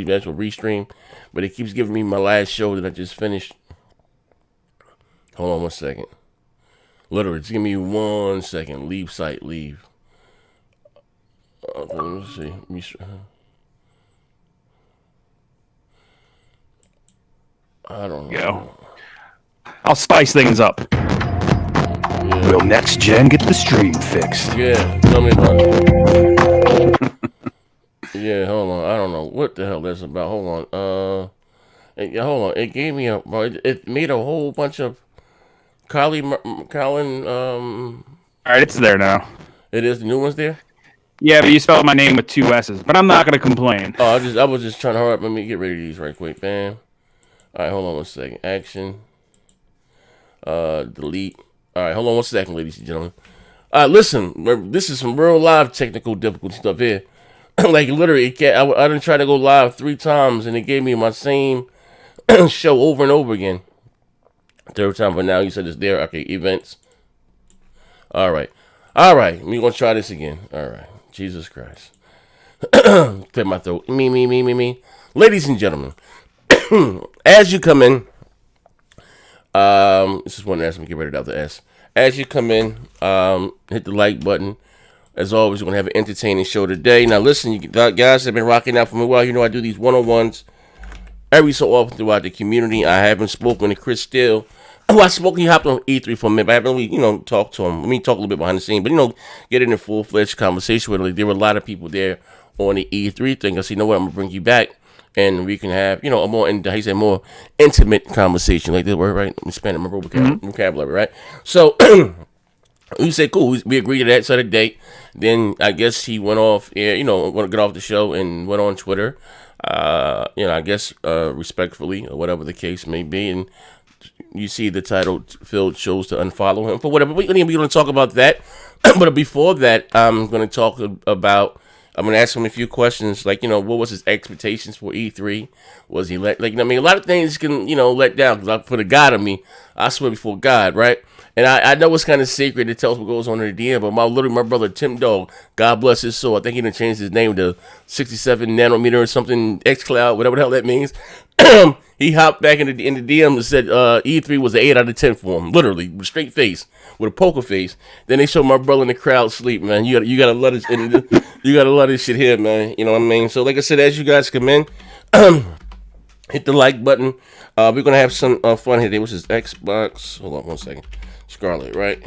the actual restream, but it keeps giving me my last show that I just finished. Hold on 1 second. Literally, just give me 1 second. Leave site, leave. Okay, let me see. I don't know. I'll spice things up. Yeah. Will next gen get the stream fixed? Yeah, tell me about it. Yeah, hold on. I don't know what the hell that's about. Hold on. Hold on. It gave me a. It made a whole bunch of Colin. All right, it's there now. It is the new one's there. Yeah, but you spelled my name with 2 S's. But I'm not gonna complain. Oh, I was just trying to hurry up. Let me get rid of these right quick, bam. All right, hold on 1 second. Action. Delete. All right, hold on 1 second, ladies and gentlemen. Listen, this is some real live technical difficult stuff here. Like literally, I didn't try to go live 3 times, and it gave me my same show over and over again. Third time, but now you said it's there. Okay, events. All right. We're gonna try this again. All right. Jesus Christ. Clear my throat. Me. Ladies and gentlemen, as you come in, this is one S. Let me get rid of the S. As you come in, hit the like button. As always, we're going to have an entertaining show today. Now, listen, you guys have been rocking out for me. Well, you know I do these one-on-ones every so often throughout the community. I haven't spoken to Kris still. Oh, he hopped on E3 for a minute, but I haven't really, talked to him. Let me talk a little bit behind the scenes, but, get in a full-fledged conversation with him. There were a lot of people there on the E3 thing. I said, you know what, I'm going to bring you back, and we can have, a more intimate conversation. Like that word, right? I'm expanding my vocabulary, right? So, we said, cool, we agreed to that, set a date. Then I guess he went off, want to get off the show and went on Twitter, I guess respectfully, or whatever the case may be. And you see the title, Phil chose to unfollow him for whatever. We're going to talk about that. But before that, I'm going to talk about, I'm going to ask him a few questions, like, what was his expectations for E3? Was he a lot of things can, let down. Because for the God of me, I swear before God, right? And I know it's kind of secret to tell us what goes on in the DM, but my brother Tim Dog, God bless his soul, I think he done changed his name to 67 nanometer or something, xCloud, whatever the hell that means. He hopped back in the DM and said E3 was an 8 out of 10 for him, literally, with a straight face, with a poker face. Then they showed my brother in the crowd sleep, man. You gotta love this, you gotta love this shit here, man. You know what I mean? So like I said, as you guys come in, hit the like button. We're gonna have some fun here. Which is Xbox. Hold on 1 second. Scarlet, right?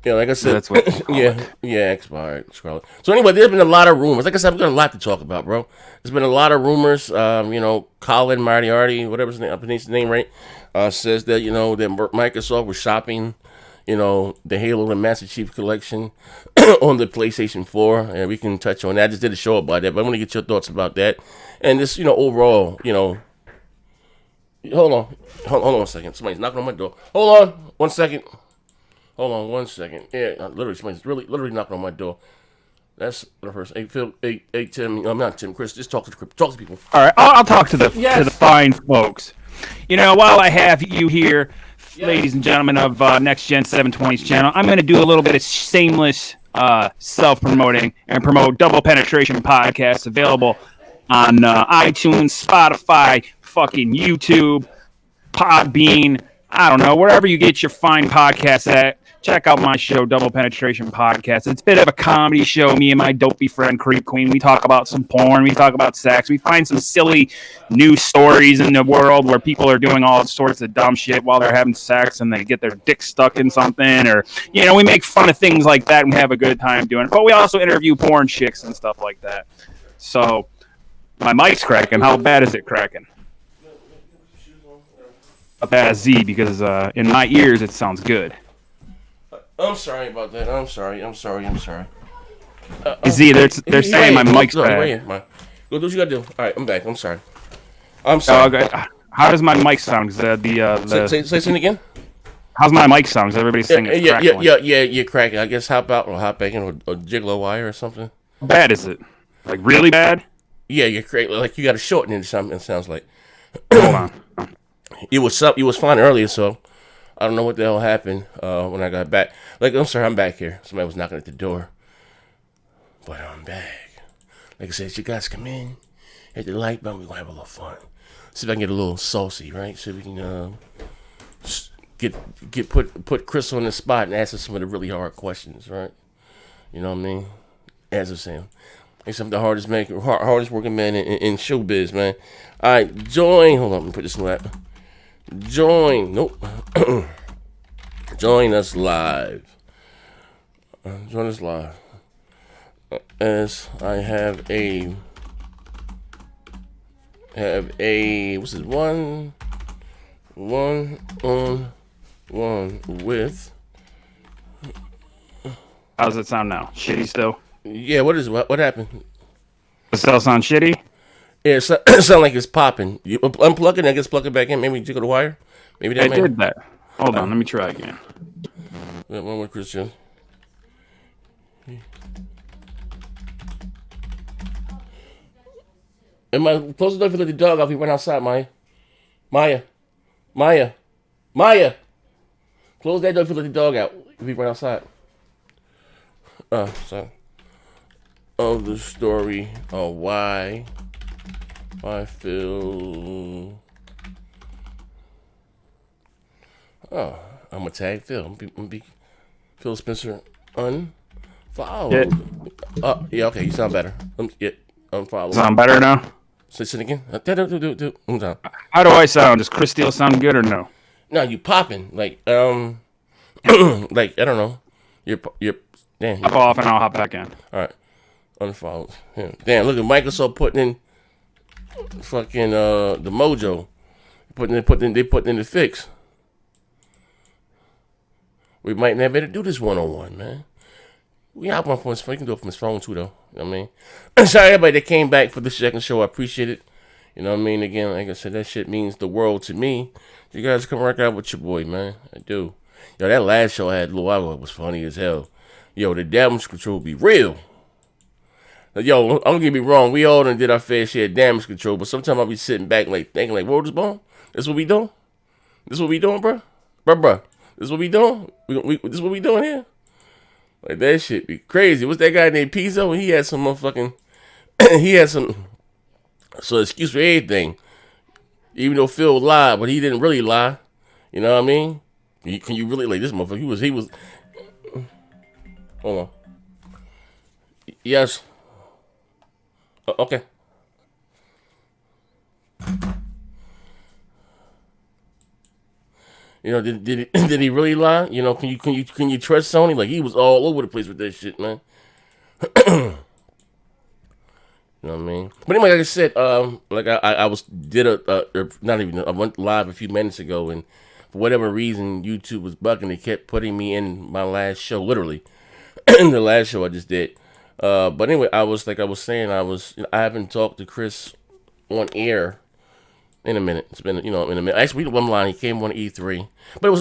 Yeah, like I said, that's what Xbox, Scarlet. So anyway, there's been a lot of rumors. Like I said, we've got a lot to talk about, bro. There's been a lot of rumors. Colin Moriarty, whatever his name, right? Says that that Microsoft was shopping, the Halo and Master Chief Collection on the PlayStation 4, and we can touch on that. I just did a show about that, but I want to get your thoughts about that. And this, overall, Hold on 1 second. Somebody's knocking on my door. Hold on 1 second. Hold on 1 second. Yeah, literally, somebody's literally knocking on my door. That's the first. Hey, Phil. Hey, Tim. I'm not Tim. Kris. Just talk to people. All right, I'll talk to the fine folks. While I have you here, ladies and gentlemen of Next Gen 720's channel, I'm going to do a little bit of shameless self-promoting and promote Double Penetration Podcasts available on iTunes, Spotify, fucking YouTube, Podbean, I don't know, wherever you get your fine podcasts at. Check out my show, Double Penetration Podcast. It's a bit of a comedy show. Me and my dopey friend, Creep Queen, we talk about some porn. We talk about sex. We find some silly news stories in the world where people are doing all sorts of dumb shit while they're having sex and they get their dick stuck in something. Or, we make fun of things like that and we have a good time doing it. But we also interview porn chicks and stuff like that. So, my mic's cracking. How bad is it cracking? A bad Z, because in my ears it sounds good. I'm sorry about that. I'm sorry. Z, they're saying my mic's bad. Go do what you gotta do. All right, I'm back. I'm sorry. Okay. How does my mic sound? Say something again. How's my mic sound? Because everybody's saying it's crackling. You're cracking. I guess hop out or hop back in or jiggle a wire or something. How bad is it? Like really bad? Yeah, you're crazy. Like you got to shorten it or something. It sounds like. Hold on. It was fine earlier, so I don't know what the hell happened when I got back. Like, I'm sorry, I'm back here. Somebody was knocking at the door, but I'm back. Like I said, you guys come in, hit the like button. We're gonna have a little fun. See if I can get a little saucy, right? So we can put Kris on the spot and ask her some of the really hard questions, right? You know what I mean? As I'm saying, he's some of the hardest working man in showbiz, man. All right, join. Hold on, let me put this in that. Join. Nope. Join us live. Join us live. As I have a what's this one on one with. How does it sound now? Shitty still? Yeah. What happened? Does it still sound shitty? Yeah, it sound like it's popping. You unplug it, I guess plug it back in. Maybe jiggle the wire. Maybe that. I did that. Hold on, let me try again. One more, Christian. Am I close enough to let the dog off? He went outside, Maya. Close that door if you let the dog out. If he went outside. So. Of the story of why I feel. Oh, I'm gonna tag Phil. I'm gonna be Phil Spencer unfollowed. Yeah, okay, you sound better. Unfollowed. Sound better now? Say it again. How do I sound? Does Kris still sound good or no? No, you popping like like I don't know. You're damn. Hop off and I'll hop back in. All right, unfollowed. Yeah. Damn, look at Microsoft putting in fucking the mojo. They put in the fix. We might never to do this 1-on-1, man. We hop on from his phone. You can do it from his phone too, though. You know what I mean? Shout out everybody that came back for the second show. I appreciate it. You know what I mean? Again, like I said, that shit means the world to me. You guys come work out with your boy, man. I do. Yo, that last show I had Lil Wagwa was funny as hell. Yo, the damage control be real. Yo, I'm gonna get me wrong. We all done did our fair share of damage control, but sometimes I'll be sitting back like thinking like, word is bone? This what we doing? This what we doing, bro? Bruh. This what we doing? This what we doing here? Like, that shit be crazy. What's that guy named Pizzo? He had some motherfucking... So excuse for everything. Even though Phil lied, but he didn't really lie. You know what I mean? Can you really... Like, this motherfucker, he was... Hold on. Yes. Okay. You know, did he really lie? You know, can you trust Sony? Like, he was all over the place with that shit, man. You know what I mean? But anyway, like I said, like I went live a few minutes ago, and for whatever reason, YouTube was bugging. They kept putting me in my last show, literally, the last show I just did. But anyway, I haven't talked to Kris on air in a minute. It's been, in a minute. Actually, we one line. He came on E3, but it was,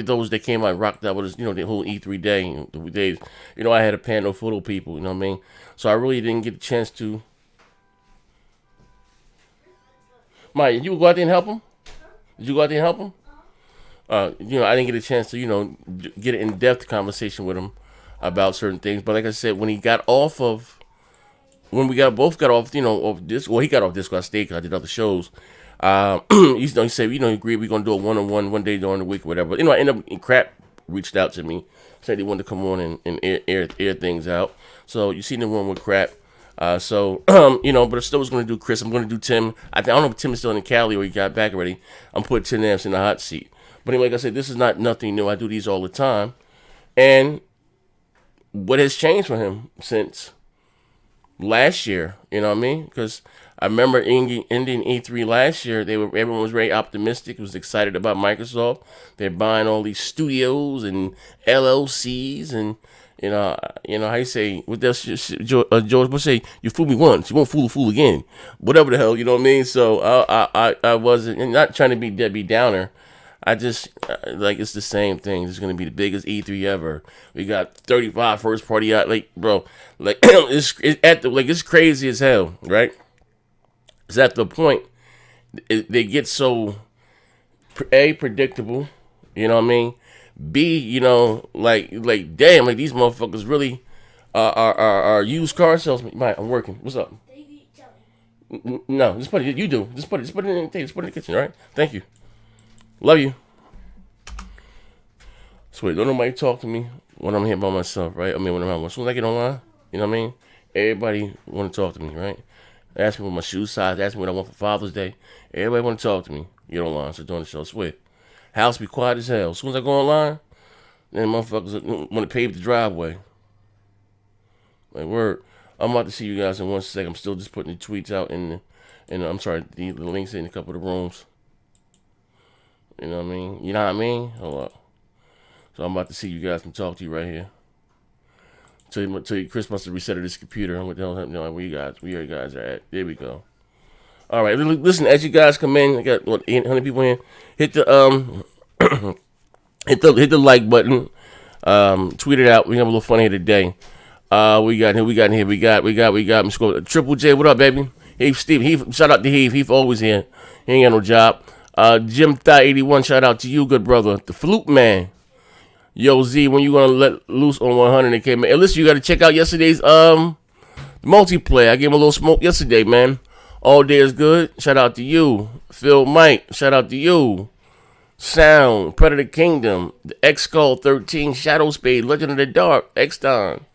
those that came out rocked out with us, the whole E3 day. The days, I had a panel full of people. You know what I mean? So I really didn't get a chance to. Mike, you go out there and help him? Did you go out there and help him? I didn't get a chance to, get an in-depth conversation with him about certain things. But like I said, when we both got off, off this. Well, he got off this. I stayed because I did other shows. He said, he agreed we're gonna do a 1-on-1 one day during the week or whatever. But I ended up Crap reached out to me, said he wanted to come on and air things out. So you see the one with Crap. But I still was gonna do Kris. I'm gonna do Tim. I don't know if Tim is still in Cali or he got back already. I'm putting Tim Amps in the hot seat. But anyway, like I said, this is not nothing new. I do these all the time. And what has changed for him since last year? You know what I mean? Because I remember ending E3 last year. Everyone was very optimistic. Was excited about Microsoft. They're buying all these studios and LLCs, and how you say with that George Bush say, you fool me once, you won't fool a fool again. Whatever the hell, you know what I mean? So I wasn't not trying to be Debbie Downer. I just it's the same thing. It's gonna be the biggest E3 ever. We got 35 first party out, it's crazy as hell, right? It's at the point they get so predictable, you know what I mean? B, damn, like these motherfuckers really are used car salesmen. Mike, I'm working. What's up? No, just put it. You do. Just put it in the thing. Just put it in the kitchen. All right. Thank you. Love you. Sweet. Don't nobody talk to me when I'm here by myself, right? I mean, when I'm out. As soon as I get online, you know what I mean? Everybody want to talk to me, right? Ask me what my shoe size. Ask me what I want for Father's Day. Everybody want to talk to me. Get online. So doing the show. Sweet. House be quiet as hell. As soon as I go online, then motherfuckers want to pave the driveway. Like, word. I'm about to see you guys in 1 second. I'm still just putting the tweets out I'm sorry, the links in a couple of the rooms. You know what I mean? You know what I mean? Hold up. So I'm about to see you guys and talk to you right here. Tell you Kris must have reset his computer. What the hell happened? Like, where you guys are at? There we go. All right, listen. As you guys come in, I got 800 people in. Hit the hit the like button. Tweet it out. We have a little fun here today. We got Mr. Triple J. What up, baby? Heath Steve. Shout out to Heath. Heath always here. He ain't got no job. Jim Thigh 81. Shout out to you, good brother. The Flute Man. Yo, Z, when you gonna let loose on 100 and came in? Hey, listen, you gotta check out yesterday's multiplayer. I gave him a little smoke yesterday, man. All day is good. Shout out to you. Phil Mike, shout out to you. Sound, Predator Kingdom, the X Skull 13, Shadow Spade, Legend of the Dark, X-Don.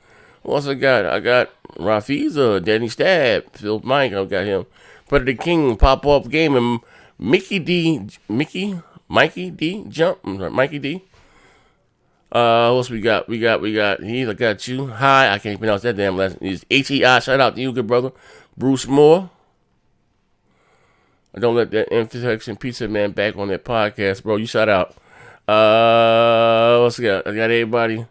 Who else I got? I got Rafiza, Danny Stab, Phil Mike, I got him. Predator King, Pop Off Game, and Mikey D. Jump. Mikey D. What else we got? We got I got you. Hi, I can't pronounce that damn last name. It's HEI. Shout out to you, good brother. Bruce Moore. I don't let that Infection Pizza Man back on that podcast, bro. You shout out. What's we got? I got everybody.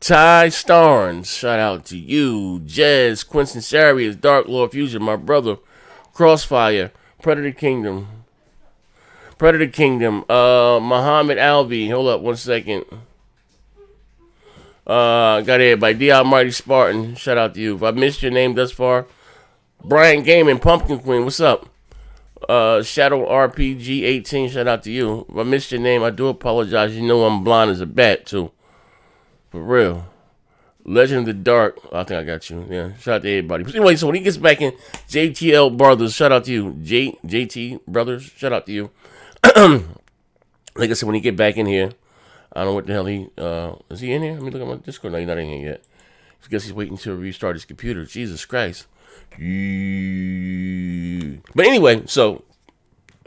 Ty Starnes. Shout out to you. Jez, Quincy Sarius, Dark Lord Fusion, my brother. Crossfire. Predator Kingdom. Muhammad Albi. Hold up 1 second. Got everybody. D. Almighty Spartan. Shout out to you. If I missed your name thus far, Brian Gaming, Pumpkin Queen. What's up? Shadow RPG 18. Shout out to you. If I missed your name, I do apologize. You know I'm blind as a bat too. For real. Legend of the Dark. I think I got you. Yeah. Shout out to everybody. But anyway, so when he gets back in, JTL Brothers. Shout out to you. JT Brothers. Shout out to you. Like I said, when he get back in here, I don't know what the hell is he in here? Let me look at my Discord. No, he's not in here yet. I guess he's waiting to restart his computer. Jesus Christ. But anyway, so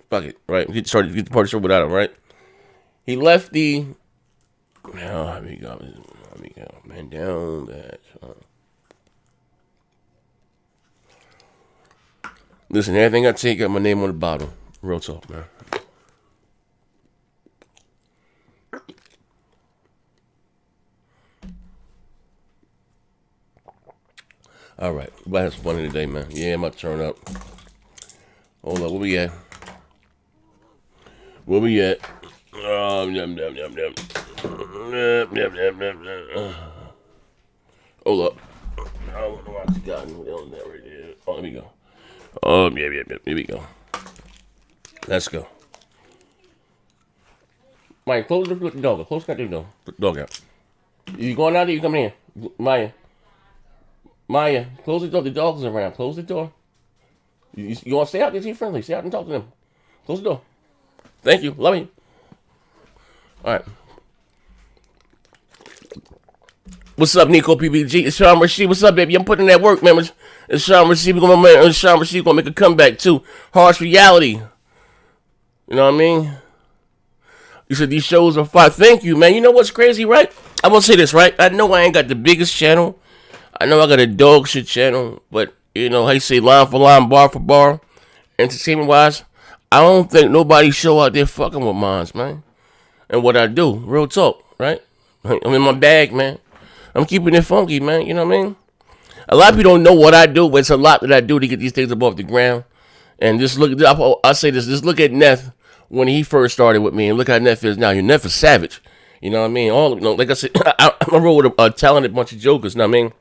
fuck it, right? Get the party started without him, right? He left the. Oh, let me go, man. Down that. Listen, everything I take got my name on the bottom. Real talk, man. All right, we about to have some fun today, man. Yeah, I'm about to turn up. Hold up, where we at? Hold up. I don't know what I got. Right there. Oh, let me go. Yeah. Here we go. Let's go. Mike, close the dog. Close the door. Put the dog out. You going out there? You coming in? Maya, close the door. The dog's around. Close the door. You want to stay out there? Be friendly. Stay out and talk to them. Close the door. Thank you. Love you. All right. What's up, Nico PBG? It's Sean Rashid. What's up, baby? I'm putting in that work, man. It's Sean Rashid. Sean Rashid gonna make a comeback too. Harsh reality. You know what I mean? You said these shows are fire. Thank you, man. You know what's crazy, right? I will say this, right? I know I ain't got the biggest channel. I know I got a dog shit channel, but you know how you say line for line, bar for bar, entertainment wise, I don't think nobody show out there fucking with mines, man. And what I do, real talk, right? I'm in my bag, man. I'm keeping it funky, man. You know what I mean? A lot of people don't know what I do, but it's a lot that I do to get these things above the ground. And just look, I say this, just look at Neff when he first started with me, and look how Neff is now. Neff is savage. You know what I mean? Like I said, I roll with a talented bunch of jokers. You know what I mean?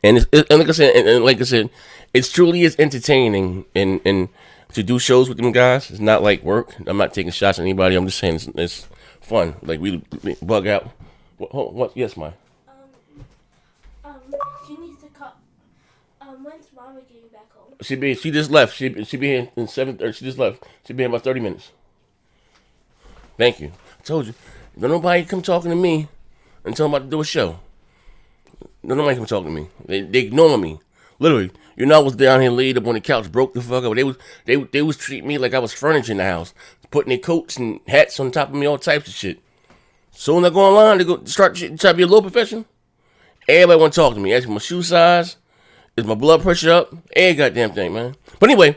And like I said, it truly is entertaining, and to do shows with them guys, it's not like work. I'm not taking shots at anybody. I'm just saying it's fun. Like we bug out. What? Yes, Mike. She needs to call. When's Mama getting back home? She just left. She be here in 7:30. She just left. She be here in about 30 minutes. Thank you. I told you. Don't nobody come talking to me until I'm about to do a show. Don't nobody come talking to me. They ignore me. Literally. You know, I was down here laid up on the couch, broke the fuck up. They was treating me like I was furniture in the house, putting their coats and hats on top of me, all types of shit. So when I go online to go start try to be a low profession, everybody want to talk to me. Ask me my shoe size, is my blood pressure up, every goddamn thing, man. But anyway,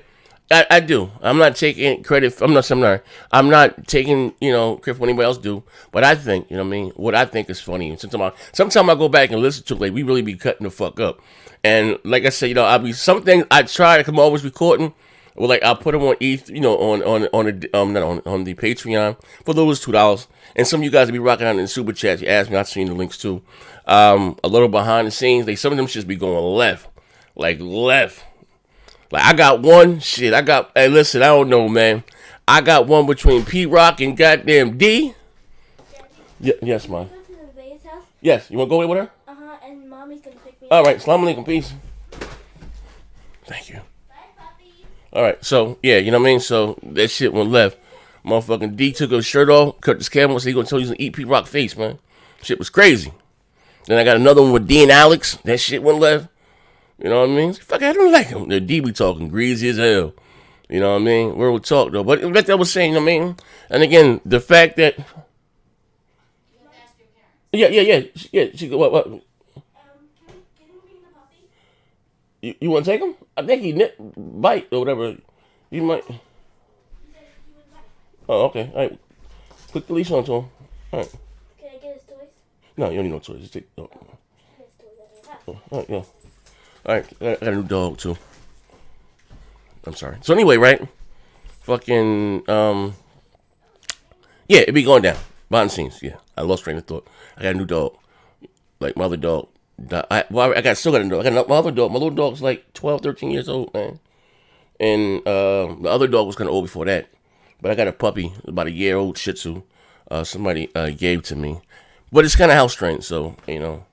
I do. I'm not taking credit. I'm not taking, credit for what anybody else do. But I think, what I think is funny. Sometimes I go back and listen to it, like, we really be cutting the fuck up. And like I said, some things I try to come always recording. Well, like I'll put them on on the Patreon for those $2. And some of you guys will be rocking out in the super chats. You asked me, I've seen the links too. A little behind the scenes. Some of them just be going left. Like I got one shit. Hey, listen, I don't know, man. I got one between P Rock and goddamn D. Yes, man. Yes, you want to go away with her? And mommy's gonna pick me up. All right, Assalamu alaikum, peace. Thank you. Bye, puppy. All right, so yeah, you know what I mean. So that shit went left. Motherfucking D took his shirt off, cut his camera, so he gonna tell you he's gonna eat P Rock face, man. Shit was crazy. Then I got another one with D and Alex. That shit went left. You know what I mean? Fuck, I don't like him. The D be talking greasy as hell. You know what I mean? Where we talk though, but like I was saying, you know what I mean. And again, the fact that. Yeah. She go what? Can you bring the puppy? You want to take him? I think he bite or whatever. You might. He said he would bite. Oh, okay. All right. Put the leash onto him. All right. Can I get his toys? No, you don't need no toys. Just take. Oh. His toys that I have. All right, yeah. All right, I got a new dog too. I'm sorry. So anyway, right? Fucking yeah, it be going down behind the scenes. Yeah, I lost train of thought. I got a new dog, like my other dog. I still got a dog. I got my other dog. My little dog's like 12, 13 years old, man. And the other dog was kind of old before that. But I got a puppy, about a year old Shih Tzu. Somebody gave to me, but it's kind of house trained, so and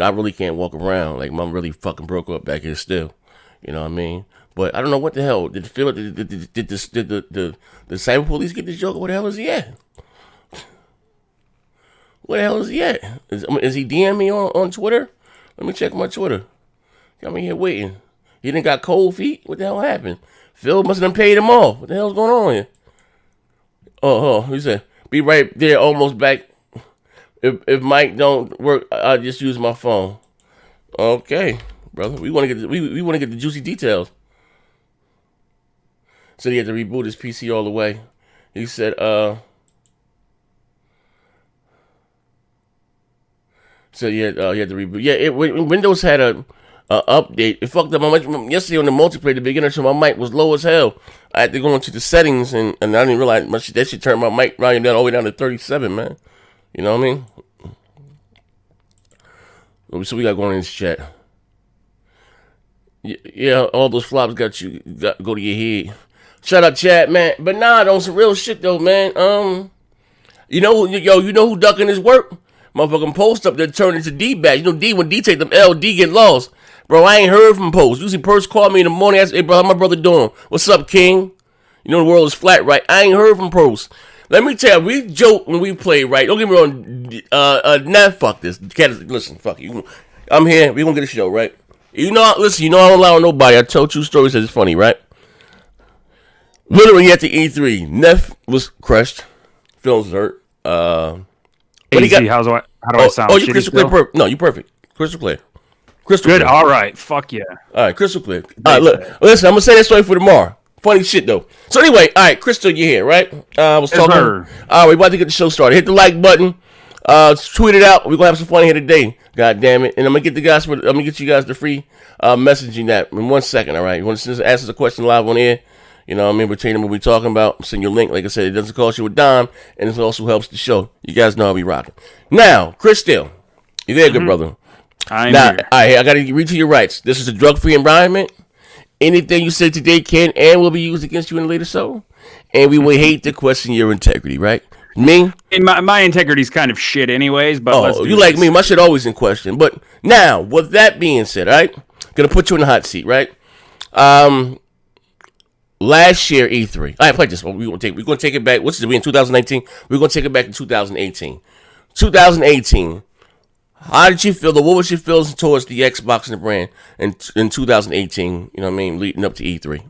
I really can't walk around. Like, mom really fucking broke up back here still. You know what I mean? But I don't know what the hell. Did the cyber police get this joke? Where the hell is he at? Where the hell is he at? Is he DM me on Twitter? Let me check my Twitter. Got me here waiting. He didn't got cold feet? What the hell happened? Phil must have paid him off. What the hell's going on here? Oh, he said, be right there, almost back. If Mike don't work, I'll just use my phone. Okay, brother. We want to get the juicy details. So he had to reboot his PC all the way. He said, he had to reboot. Yeah, Windows had a update. It fucked up my mic. Yesterday on the multiplayer, the beginner, so my mic was low as hell. I had to go into the settings, and I didn't realize that shit turned my mic volume down all the way down to 37, man. You know what I mean? So we got going in this chat. Yeah, all those flops got go to your head. Shout out chat, man. But nah, on some real shit though, man. You know who ducking his work? Motherfucking Post up there turned into D back. You know D, when D take them L, D get lost. Bro, I ain't heard from Post. Usually Post called me in the morning. I said, hey bro, how my brother doing? What's up, King? You know the world is flat, right? I ain't heard from Post. Let me tell you, we joke when we play, right? Don't get me wrong. Nah, fuck this. Listen, fuck you. I'm here. We gonna get a show, right? Listen, I don't allow nobody. I tell true stories that it's funny, right? Literally at the E3, Neff was crushed. Feelings hurt. But he got, how do I sound? Oh, you crystal clear. Perfect. No, you perfect. Crystal clear. Crystal good. Clear. All right. Fuck yeah. All right, crystal clear. All right, look. Listen, I'm gonna say that story for tomorrow. Funny shit though. So anyway, all right, Crystal, you're here, right? I was talking. All right, we're about to get the show started. Hit the like button. Tweet it out. We're gonna have some fun here today. God damn it! And I'm gonna get you guys the free messaging that in 1 second. All right, you want to ask us a question live on air? You know what I mean? Pertaining to what we're talking about. Send your link. Like I said, it doesn't cost you a dime, and it also helps the show. You guys know how we rocking. Now, Crystal, you there, good brother? I'm here. All right, I gotta read to your rights. This is a drug-free environment. Anything you say today can and will be used against you in a later show, and we will hate to question your integrity, right? Me? And my integrity's kind of shit anyways, but you like me. My shit always in question. But now, with that being said, right? Gonna put you in the hot seat, right? Last year E3. All right, play this one. We're gonna take it back. What's it? We in 2019. We're gonna take it back to 2018. 2018. How did you feel? What was your feelings towards the Xbox and the brand in 2018? You know what I mean, leading up to E3. I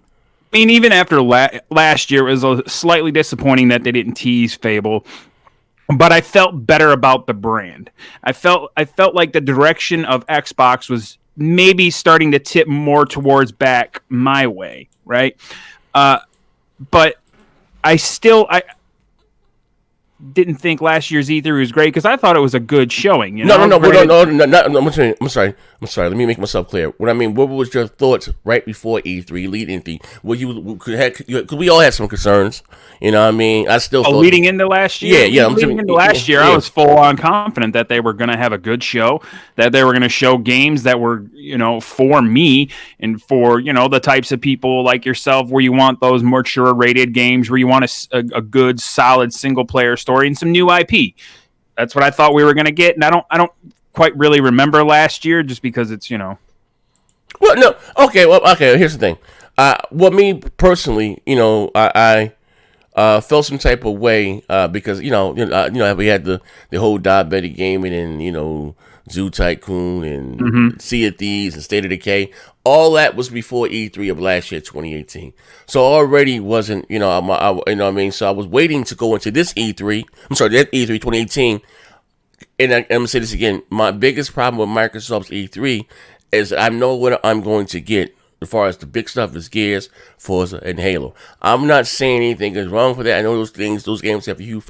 mean, even after last year, it was slightly disappointing that they didn't tease Fable, but I felt better about the brand. I felt like the direction of Xbox was maybe starting to tip more towards back my way, right? But I didn't think last year's E3 was great because I thought it was a good showing. You know? No. I'm sorry. Let me make myself clear. What I mean, what was your thoughts right before E3, leading E3? Because we all had some concerns. You know what I mean? I still thought, leading into last year. Yeah. Leading into last year, I was full on confident that they were going to have a good show, that they were going to show games that were, for me and for, the types of people like yourself, where you want those mature rated games, where you want a good, solid single player story and some new IP. That's what I thought we were going to get, and I don't quite really remember last year just because it's. Well, no. Okay. Here's the thing. Me personally, I felt some type of way because we had the whole diabetic gaming and Zoo Tycoon and Sea of Thieves and State of Decay. All that was before E3 of last year, 2018. So already wasn't So I was waiting to go into this E3. I'm sorry, that E3 2018. And I'm gonna say this again. My biggest problem with Microsoft's E3 is I know what I'm going to get. As far as the big stuff is Gears, Forza, and Halo. I'm not saying anything is wrong for that. I know those games have a huge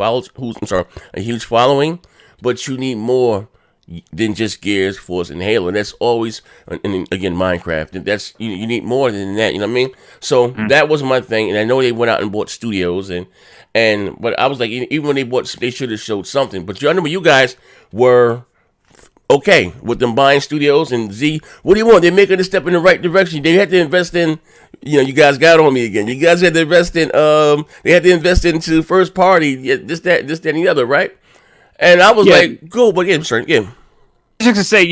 following, but you need more than just Gears, Forza, and Halo. And that's always, and again, Minecraft. And that's you need more than that. You know what I mean? So that was my thing. And I know they went out and bought studios, but I was like, even when they should have showed something. But I remember you guys were okay with them buying studios and Z. What do you want? They're making a step in the right direction. They had to invest in, you guys got on me again. You guys had to invest in, they had to invest into first party, this, that, and the other, right? And I was like, cool, but I'm sorry, yeah. Just to say,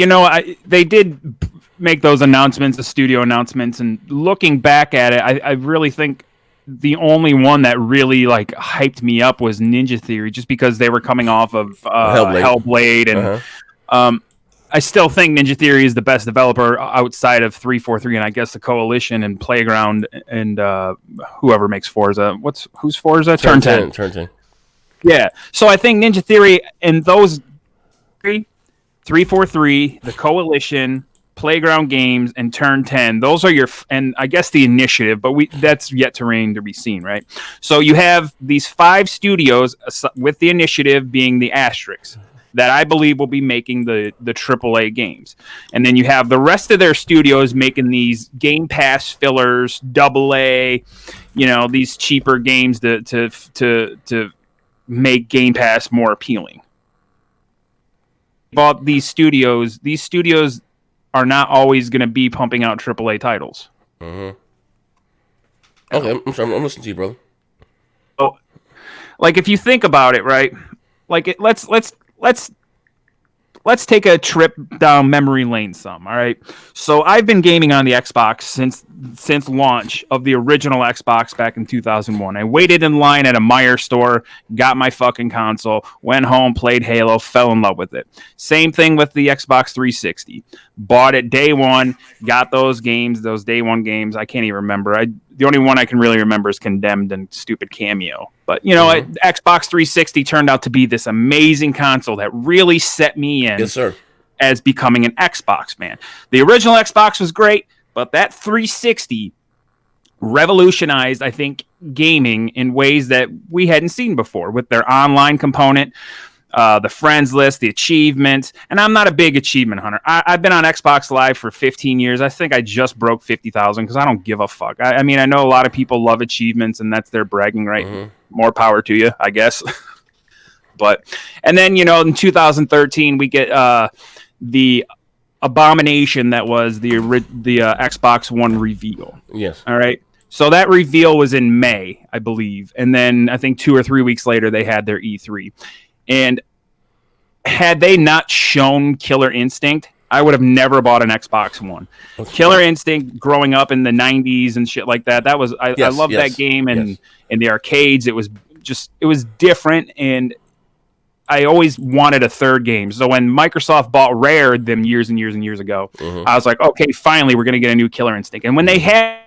they did make those announcements, the studio announcements, and looking back at it, I really think the only one that really hyped me up was Ninja Theory, just because they were coming off of Hellblade and. I still think Ninja Theory is the best developer outside of 343 and I guess the Coalition and Playground and whoever makes Forza. Who's Forza? Turn 10. Yeah. So I think Ninja Theory and those 343, the Coalition, Playground Games, and Turn 10. Those are and I guess the Initiative, but that's yet to remain to be seen, right? So you have these 5 studios with the Initiative being the asterisks that I believe will be making the AAA games. And then you have the rest of their studios making these Game Pass fillers, AA, these cheaper games to make Game Pass more appealing. But these studios are not always going to be pumping out AAA titles. Mm-hmm. Okay, I'm sorry, I'm listening to you, brother. So, if you think about it, right? Let's take a trip down memory lane some, all right? So I've been gaming on the Xbox since launch of the original Xbox back in 2001. I waited in line at a Meijer store, got my fucking console, went home, played Halo, fell in love with it. Same thing with the Xbox 360. Bought it day one, got those day one games. I can't even remember. The only one I can really remember is Condemned and stupid Cameo. But, Xbox 360 turned out to be this amazing console that really set me in as becoming an Xbox fan. The original Xbox was great, but that 360 revolutionized, I think, gaming in ways that we hadn't seen before with their online component, the friends list, the achievements. And I'm not a big achievement hunter. I've been on Xbox Live for 15 years. I think I just broke 50,000 because I don't give a fuck. I mean, I know a lot of people love achievements and that's their bragging right. Mm-hmm. More power to you, I guess. And then, in 2013, we get the abomination that was the Xbox One reveal. Yes. All right. So that reveal was in May, I believe. And then I think 2 or 3 weeks later, they had their E3. And had they not shown Killer Instinct, I would have never bought an Xbox One. Killer Instinct, growing up in the '90s and shit like that. That was I love that game, and in the arcades, it was different, and I always wanted a third game. So when Microsoft bought Rare them years and years and years ago, I was like, okay, finally, we're gonna get a new Killer Instinct. And when they had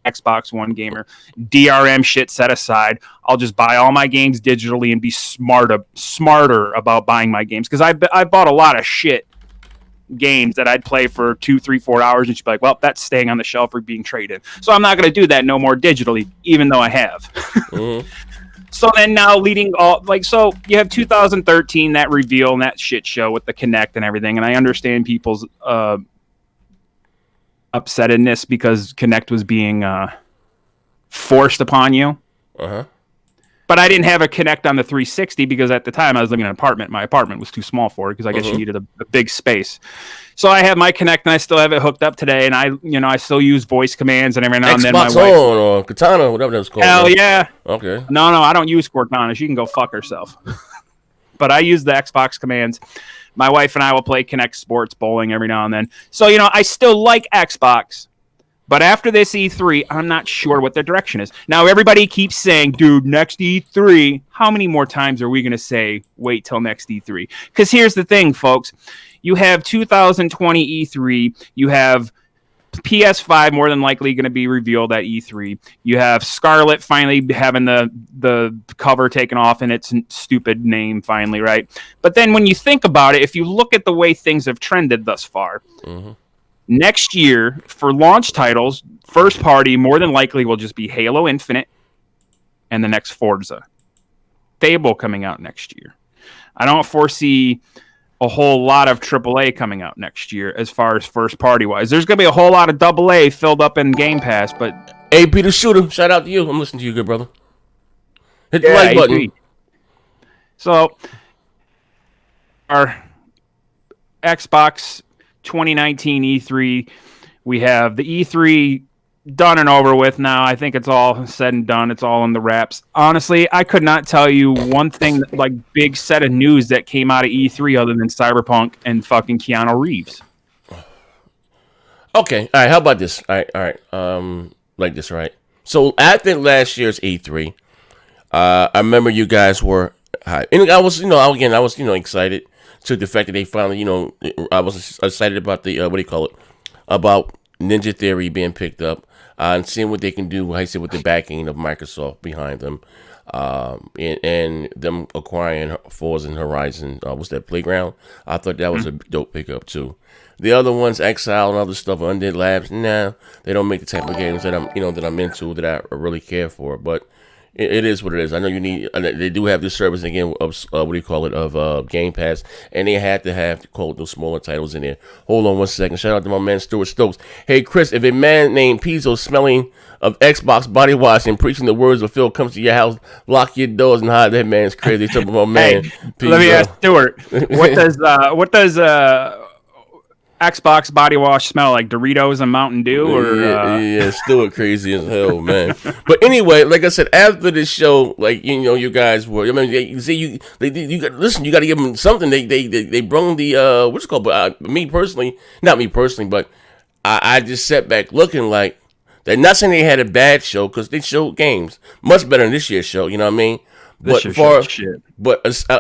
Xbox One gamer, DRM shit set aside, I'll just buy all my games digitally and be smarter about buying my games, because I bought a lot of shit games that I'd play for 2, 3, 4 hours and she'd be like, well, that's staying on the shelf or being traded. So I'm not going to do that no more digitally, even though I have. So then now so you have 2013, that reveal and that shit show with the Kinect and everything. And I understand people's upsettedness because Kinect was being forced upon you. But I didn't have a Kinect on the 360 because at the time I was living in an apartment. My apartment was too small for it because I guess you needed a big space. So I have my Kinect and I still have it hooked up today. And I still use voice commands and every now and then. Xbox On or Katana, whatever that's called. Hell yeah. Okay. No, I don't use Cortana. She can go fuck herself. But I use the Xbox commands. My wife and I will play Kinect Sports Bowling every now and then. So, I still like Xbox. But after this E3, I'm not sure what their direction is. Now, everybody keeps saying, dude, next E3. How many more times are we going to say, wait till next E3? Because here's the thing, folks. You have 2020 E3. You have PS5 more than likely going to be revealed at E3. You have Scarlet finally having the cover taken off and its stupid name finally, right? But then when you think about it, if you look at the way things have trended thus far, next year, for launch titles, first party more than likely will just be Halo Infinite and the next Forza. Fable coming out next year. I don't foresee a whole lot of AAA coming out next year as far as first party wise. There's going to be a whole lot of AA filled up in Game Pass, but... Hey, Peter Shooter, shout out to you. I'm listening to you, good brother. Hit the like button. So, our Xbox 2019 E3, we have the E3 done and over with now. I think it's all said and done. It's all in the wraps. Honestly, I could not tell you one thing, big set of news that came out of E3 other than Cyberpunk and fucking Keanu Reeves. Okay, all right. How about this? All right. Like this, right? So after last year's E3, I remember you guys were high, and I was, excited to the fact that they finally, I was excited about the about Ninja Theory being picked up, and seeing what they can do, like I said, with the backing of Microsoft behind them, and them acquiring Forza and Horizon. What's that, Playground? I thought that was a dope pickup too. The other ones, Exile and other stuff, Undead Labs, they don't make the type of games that I'm into, that I really care for. But it is what it is. I know you need. They do have this service again of Game Pass, and they had to have those smaller titles in there. Hold on one second. Shout out to my man Stuart Stokes. Hey Chris, if a man named Pizzo smelling of Xbox body wash and preaching the words of Phil comes to your house, lock your doors and hide, that man's crazy. Talking about my man. Hey, let me ask Stuart. What does Xbox body wash smell like? Doritos and Mountain Dew, or yeah, still crazy as hell, man. But anyway, like I said, after this show, you guys were. I mean, you got to give them something. They brought the what's it called? But not me personally, but I just sat back looking like they're not saying they had a bad show, because they showed games much better than this year's show. You know what I mean?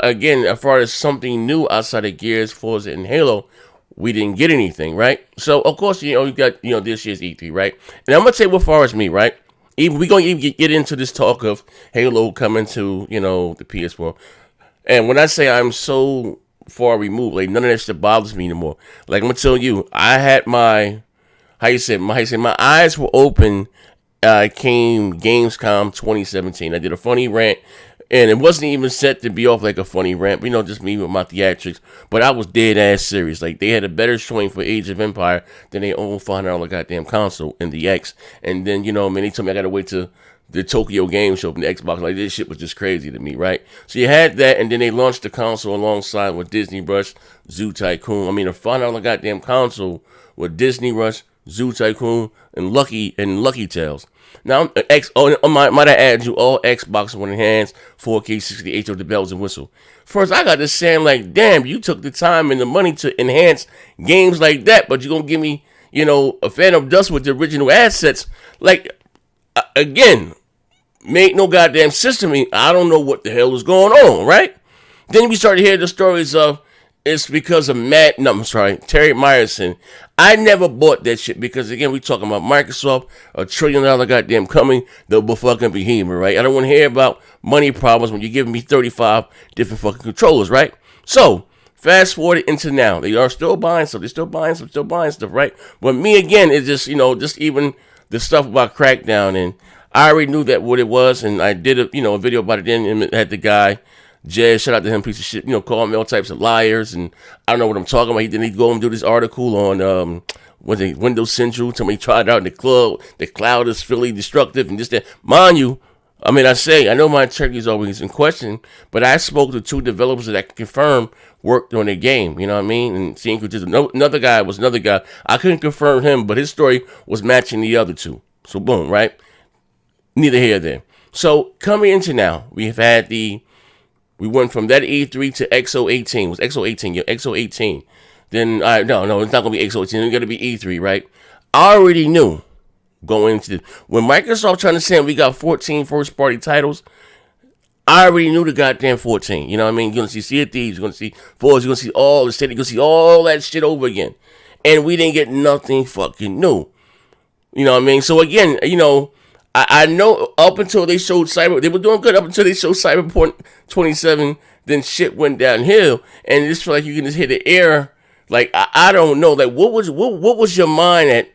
Again, as far as something new outside of Gears, Forza, and Halo, we didn't get anything, right? So of course, you got this year's E3, right? And I'm gonna say, what far as me, right? Even we're gonna even get into this talk of Halo coming to the PS4, and when I say I'm so far removed, none of that shit bothers me anymore. I'm gonna tell you, I had my my eyes were open. Came Gamescom 2017. I did a funny rant. And it wasn't even set to be off like a funny rant, just me with my theatrics. But I was dead ass serious. They had a better showing for Age of Empire than they own $500 goddamn console in the X. And then, they told me I gotta wait till the Tokyo Game Show from the Xbox. This shit was just crazy to me, right? So you had that, and then they launched the console alongside with Disney Rush, Zoo Tycoon. I mean, a $500 goddamn console with Disney Rush, Zoo Tycoon, and Lucky Tales. Now, might I add you all Xbox One enhanced 4K 60 with the bells and whistle. First, I got this saying like, damn, you took the time and the money to enhance games like that, but you're gonna give me, a Phantom Dust with the original assets. Like, again, make no goddamn sense to me. I don't know what the hell is going on, right? Then we start to hear the stories of it's because of Terry Myerson. I never bought that shit because, again, we talking about Microsoft, $1 trillion goddamn coming, the fucking behemoth, right? I don't want to hear about money problems when you're giving me 35 different fucking controllers, right? So, fast forward into now. They are still buying stuff. They're still buying stuff, right? But me, again, is just, just even the stuff about Crackdown, and I already knew that what it was, and I did a video about it then, and it had the guy, Jay, shout out to him, piece of shit, call me all types of liars, and I don't know what I'm talking about. He didn't go and do this article on Windows Central. Somebody tried it out in the club. The cloud is really destructive, and just that. Mind you, I know my integrity is always in question, but I spoke to 2 developers that I can confirm worked on the game, you know what I mean? And seeing another guy. I couldn't confirm him, but his story was matching the other 2. So boom, right? Neither here nor there. So coming into now, we went from that E3 to XO18. It was XO18, yeah, XO18. Then, no, it's not going to be XO18. It's going to be E3, right? I already knew going into this. When Microsoft trying to say we got 14 first-party titles, I already knew the goddamn 14. You know what I mean? You're going to see Sea of Thieves. You're going to see Forza. You're going to see all the city. You're going to see all that shit over again. And we didn't get nothing fucking new. You know what I mean? So, again, I know up until they showed they were doing good up until they showed Cyberpunk 27. Then shit went downhill, and it's like you can just hit the air. Like I don't know. Like what was your mind at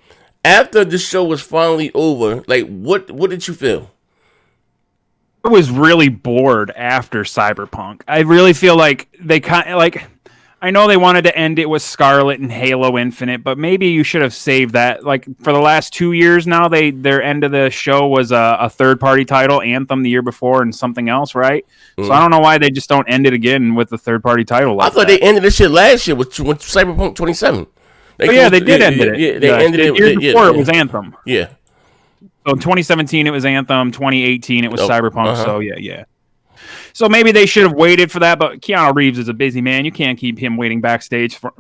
after the show was finally over? Like what did you feel? I was really bored after Cyberpunk. I really feel like they kind of like. I know they wanted to end it with Scarlet and Halo Infinite, but maybe you should have saved that. Like for the last 2 years now, their end of the show was a third-party title, Anthem the year before, and something else, right? So I don't know why they just don't end it again with a third-party title. Like I thought they ended this shit last year with Cyberpunk 27. They did end it. Yeah, they ended it. The year before it was Anthem. Yeah. So in 2017 it was Anthem. 2018 it was Cyberpunk. Uh-huh. So yeah. So maybe they should have waited for that, but Keanu Reeves is a busy man. You can't keep him waiting backstage for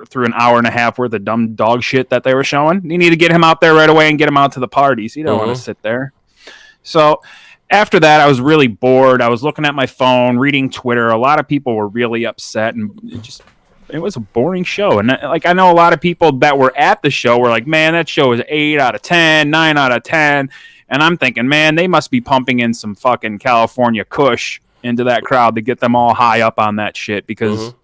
through an hour and a half worth of dumb dog shit that they were showing. You need to get him out there right away and get him out to the parties. You don't want to sit there. So after that, I was really bored. I was looking at my phone, reading Twitter. A lot of people were really upset, and it was a boring show. And I know a lot of people that were at the show were like, man, that show is 8 out of 10, 9 out of 10. And I'm thinking, man, they must be pumping in some fucking California Kush into that crowd to get them all high up on that shit because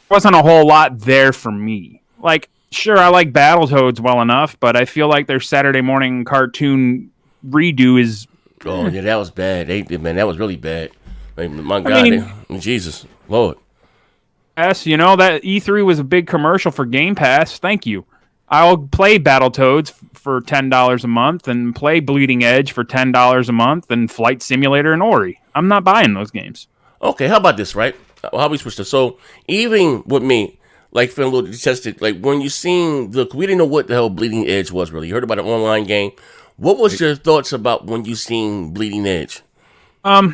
wasn't a whole lot there for me. Like, sure, I like Battletoads well enough, but I feel like their Saturday morning cartoon redo is... Oh, yeah, that was bad. Man, that was really bad. Like, my God, Jesus, Lord. Yes, that E3 was a big commercial for Game Pass. Thank you. I'll play Battletoads for $10 a month and play Bleeding Edge for $10 a month and Flight Simulator and Ori. I'm not buying those games. Okay, how about this, right? How we switch this? So even with me, like feeling a little detested, like when you seen we didn't know what the hell Bleeding Edge was really. You heard about an online game. What was your thoughts about when you seen Bleeding Edge? I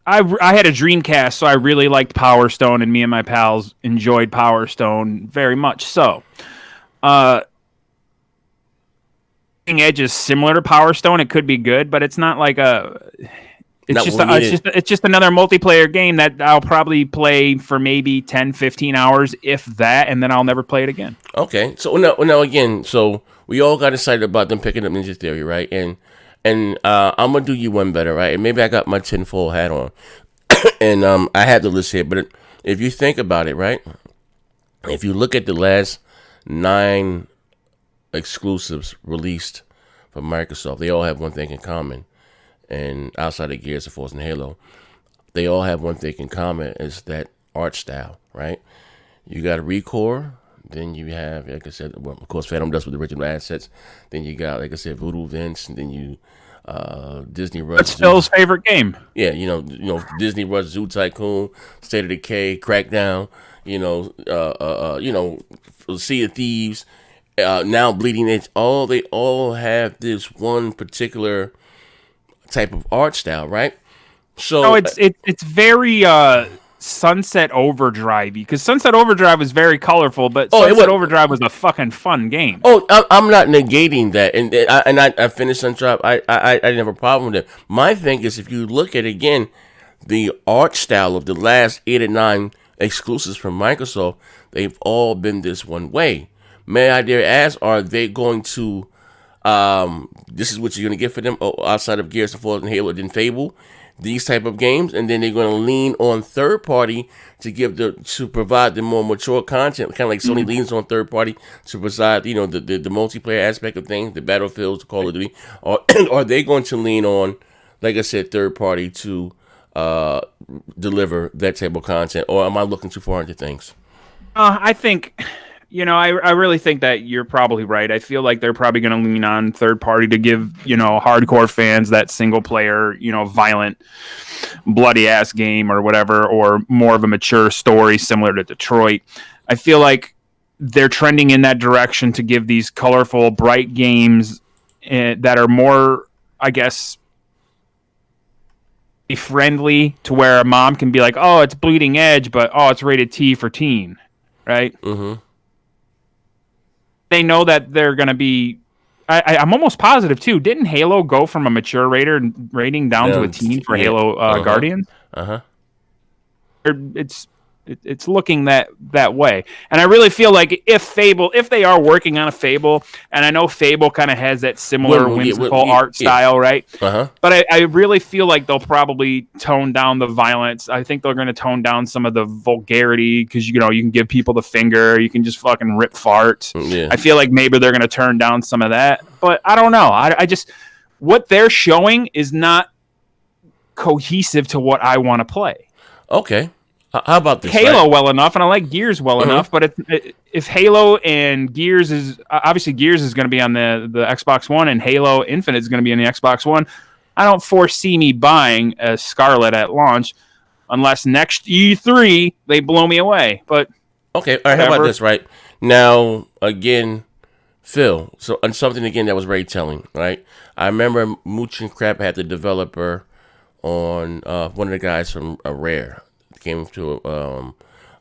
had a Dreamcast, so I really liked Power Stone, and me and my pals enjoyed Power Stone very much. So, Bleeding Edge is similar to Power Stone. It could be good, but it's not like it's just another multiplayer game that I'll probably play for maybe 10, 15 hours, if that, and then I'll never play it again. Okay, so now again, so we all got excited about them picking up Ninja Theory, right? And I'm gonna do you one better, right? And maybe I got my tinfoil hat on, and I have the list here. But if you think about it, right? If you look at the last 9 exclusives released from Microsoft, they all have one thing in common. And outside of Gears of Forza and Halo, they all have one thing in common: is that art style, right? You got ReCore, then you have, like I said, well, of course, Phantom Dust with the original assets. Then you got, like I said, Voodoo Vince, and then you Disney Rush. That's Phil's favorite game. Yeah, Disney Rush, Zoo Tycoon, State of Decay, Crackdown. Sea of Thieves, now Bleeding Edge. They all have this one particular type of art style, right? So No, it's very Sunset Overdrive because Sunset Overdrive was very colorful, but Sunset Overdrive was a fucking fun game. Oh, I'm not negating that, and I finished Sunset. I didn't have a problem with it. My thing is, if you look at again the art style of the last 8 or 9 exclusives from Microsoft, they've all been this one way. May I dare ask, are they going to? This is what you're going to get for them outside of Gears of War and Halo and Fable. These type of games, and then they're going to lean on third party to provide the more mature content, kind of like Sony leans on third party to provide the multiplayer aspect of things, the Battlefields, Call of Duty, or are they going to lean on, like I said, third party to deliver that type of content, or am I looking too far into things? I think. I really think that you're probably right. I feel like they're probably going to lean on third party to give, hardcore fans that single player, violent, bloody ass game or whatever, or more of a mature story similar to Detroit. I feel like they're trending in that direction to give these colorful, bright games that are more, I guess, friendly to where a mom can be like, oh, it's Bleeding Edge, but it's rated T for teen, right? Mm-hmm. They know that they're going to be. I'm almost positive too. Didn't Halo go from a mature rating down to a teen for Halo Guardians? It's looking that way, and I really feel like if they are working on a Fable, and I know Fable kind of has that similar whimsical art style, right? But I really feel like they'll probably tone down the violence. I think they're going to tone down some of the vulgarity because you can give people the finger, you can just fucking rip farts. Yeah. I feel like maybe they're going to turn down some of that, but I don't know. I just what they're showing is not cohesive to what I want to play. Okay. How about this? Halo well enough, and I like Gears well enough, but if Halo and Gears is obviously Gears is going to be on the Xbox One, and Halo Infinite is going to be on the Xbox One, I don't foresee me buying a Scarlet at launch unless next E3 they blow me away. But okay, all right. How about this? Right now, again, Phil. So on something again that was very telling. Right, I remember Mooch and Crap had the developer on one of the guys from Rare. Came to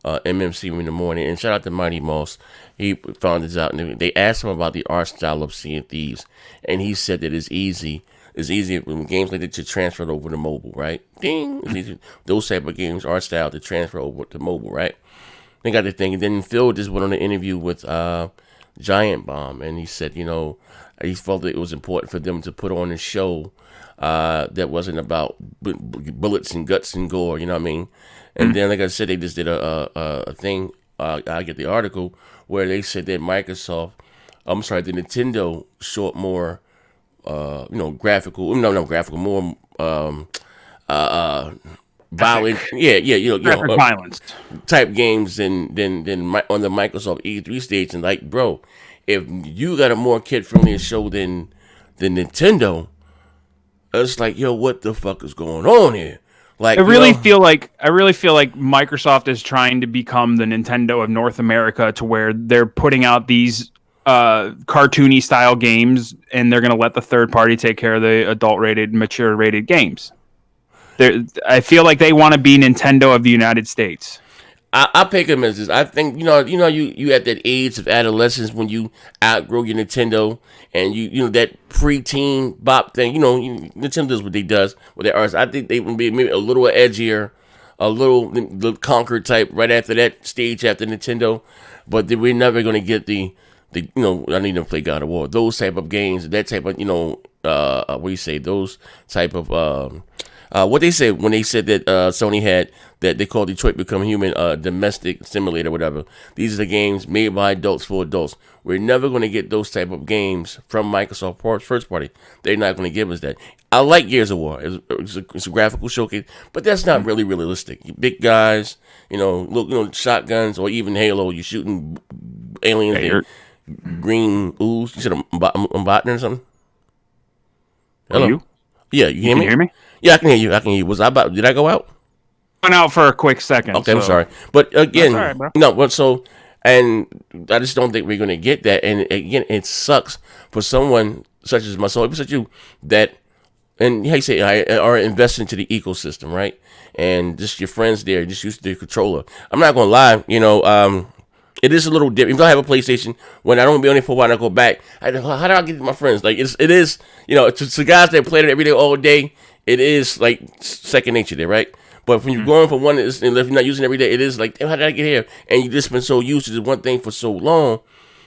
MMC in the morning, and shout out to Mighty Moss. He found this out, and they asked him about the art style of Sea of Thieves, and he said that it's easy when games like that to transfer over to mobile, right? Ding! It's easy. Those type of games, art style, to transfer over to mobile, right? They got the thing, and then Phil just went on an interview with Giant Bomb, and he said, he felt that it was important for them to put on a show that wasn't about bullets and guts and gore, you know what I mean? And then, like I said, they just did a thing. I get the article where they said that the Nintendo showed more, graphical, more violent, violence type games than on the Microsoft E3 stage. And like, bro, if you got a more kid-friendly show than Nintendo, it's like, yo, what the fuck is going on here? Like, I really feel like Microsoft is trying to become the Nintendo of North America, to where they're putting out these cartoony style games, and they're going to let the third party take care of the adult rated, mature rated games. I feel like they want to be Nintendo of the United States. I pick them as this. I think you at that age of adolescence when you outgrow your Nintendo and you that preteen bop thing. Nintendo does what they does with their arts. I think they would be maybe a little edgier, a little the Conquer type right after that stage after Nintendo, but we're never gonna get the I need to play God of War. Those type of games, that type of what do you say? Those type of what they said when they said that Sony had that they call Detroit Become Human domestic simulator, whatever. These are the games made by adults for adults. We're never going to get those type of games from Microsoft first party. They're not going to give us that. I like Gears of War. It's a graphical showcase, but that's not really realistic. Big guys, shotguns, or even Halo. You're shooting aliens, green ooze. You said I'm botting or something. Hello. You? Yeah, you hear me? Can you hear me? Yeah, I can hear you. Did I go out? went out for a quick second. Okay, I'm sorry, but again, That's all right, bro. no. But so, and I just don't think we're gonna get that. And again, it sucks for someone such as myself, such as you, that, and how you say, are invested into the ecosystem, right? And just your friends there, just used to the controller. I'm not gonna lie, it is a little different. Even though I have a PlayStation, when I don't be on it for a while, I go back. How do I get my friends? Like it is, to guys that play it every day, all day, it is like second nature there, right? But when you're going from one, and if you're not using it every day, it is like, damn, how did I get here? And you just been so used to this one thing for so long.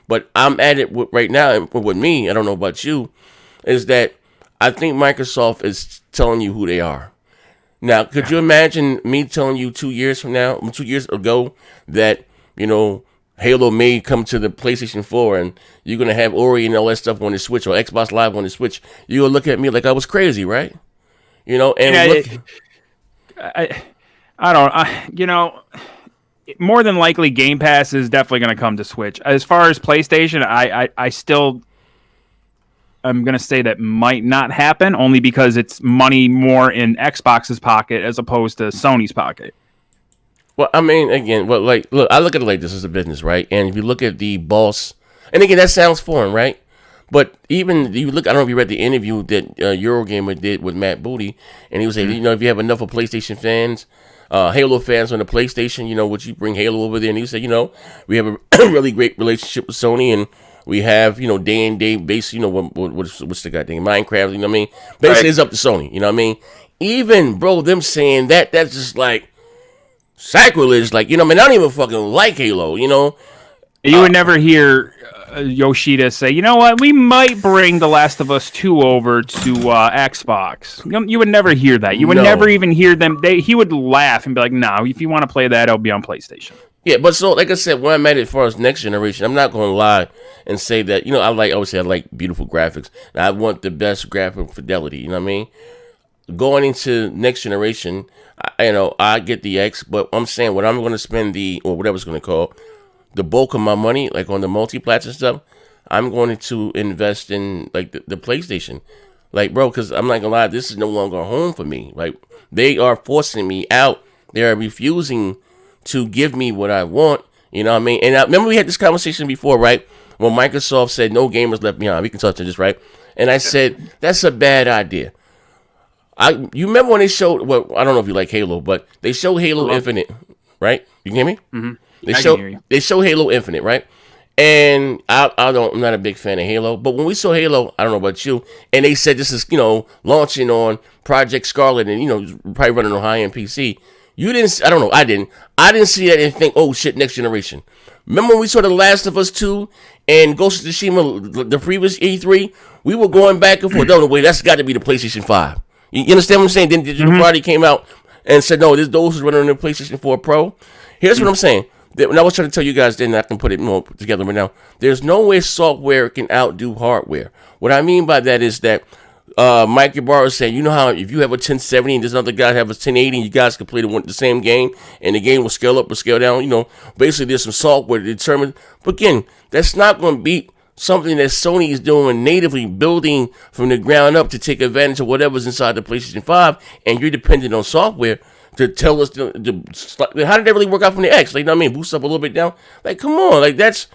But I'm at it right now, and with me, I don't know about you, is that I think Microsoft is telling you who they are. Now, could you imagine me telling you 2 years ago, that, Halo may come to the PlayStation 4 and you're going to have Ori and all that stuff on the Switch, or Xbox Live on the Switch? You're going to look at me like I was crazy, right? More than likely Game Pass is definitely going to come to Switch. As far as PlayStation, I'm going to say that might not happen, only because it's money more in Xbox's pocket as opposed to Sony's pocket. Well, I mean, again, look, I look at it like this as a business, right? And if you look at the boss, and again, that sounds foreign, right? But even you look, I don't know if you read the interview that Eurogamer did with Matt Booty, and he was saying, if you have enough of PlayStation fans, Halo fans on the PlayStation, would you bring Halo over there? And he said, we have a really great relationship with Sony, and we have, day and day base, what's the goddamn Minecraft, you know what I mean? Basically, it's up to Sony, you know what I mean? Even, bro, them saying that's just like sacrilege, like, I don't even fucking like Halo, You would never hear Yoshida say, you know what, we might bring The Last of Us 2 over to Xbox. You would never hear that. You would never even hear them. He would laugh and be like, no, if you want to play that, it'll be on PlayStation. Yeah, but so, like I said, when I'm at it as far as next generation, I'm not going to lie and say that, I like beautiful graphics. And I want the best graphic fidelity, you know what I mean? Going into next generation, I get the X, but I'm saying what I'm going to spend or whatever it's going to call, the bulk of my money, like on the multi-plats and stuff, I'm going to invest in like the PlayStation. Like, bro, because I'm not going to lie, this is no longer a home for me. Like, they are forcing me out. They are refusing to give me what I want. You know what I mean? And I remember we had this conversation before, right? When Microsoft said no gamers left behind. We can touch on this, right? And I said, that's a bad idea. You remember when they showed, well, I don't know if you like Halo, but they showed Halo Infinite, right? You can hear me? Mm-hmm. They show Halo Infinite, right? And I'm not a big fan of Halo, but when we saw Halo, I don't know about you, and they said this is, launching on Project Scarlet and, probably running on high-end PC. You didn't, I don't know, I didn't see that and think, oh shit, next generation. Remember when we saw The Last of Us 2 and Ghost of Tsushima, the previous E3? We were going back and forth. No, wait, that's got to be the PlayStation 5. You understand what I'm saying? Then Digital Friday came out and said, no, those is running on the PlayStation 4 Pro. Here's what I'm saying. When I was trying to tell you guys, then I can put it more together right now. There's no way software can outdo hardware. What I mean by that is that Mike Ybarra is saying, you know how if you have a 1070 and there's another guy have a 1080 and you guys can play the same game and the game will scale up or scale down, basically there's some software to determine. But again, that's not going to beat something that Sony is doing natively, building from the ground up to take advantage of whatever's inside the PlayStation 5, and you're dependent on software to tell us how did that really work out from the X? Like, you know what I mean? Boost up a little bit down. Like, come on, like that's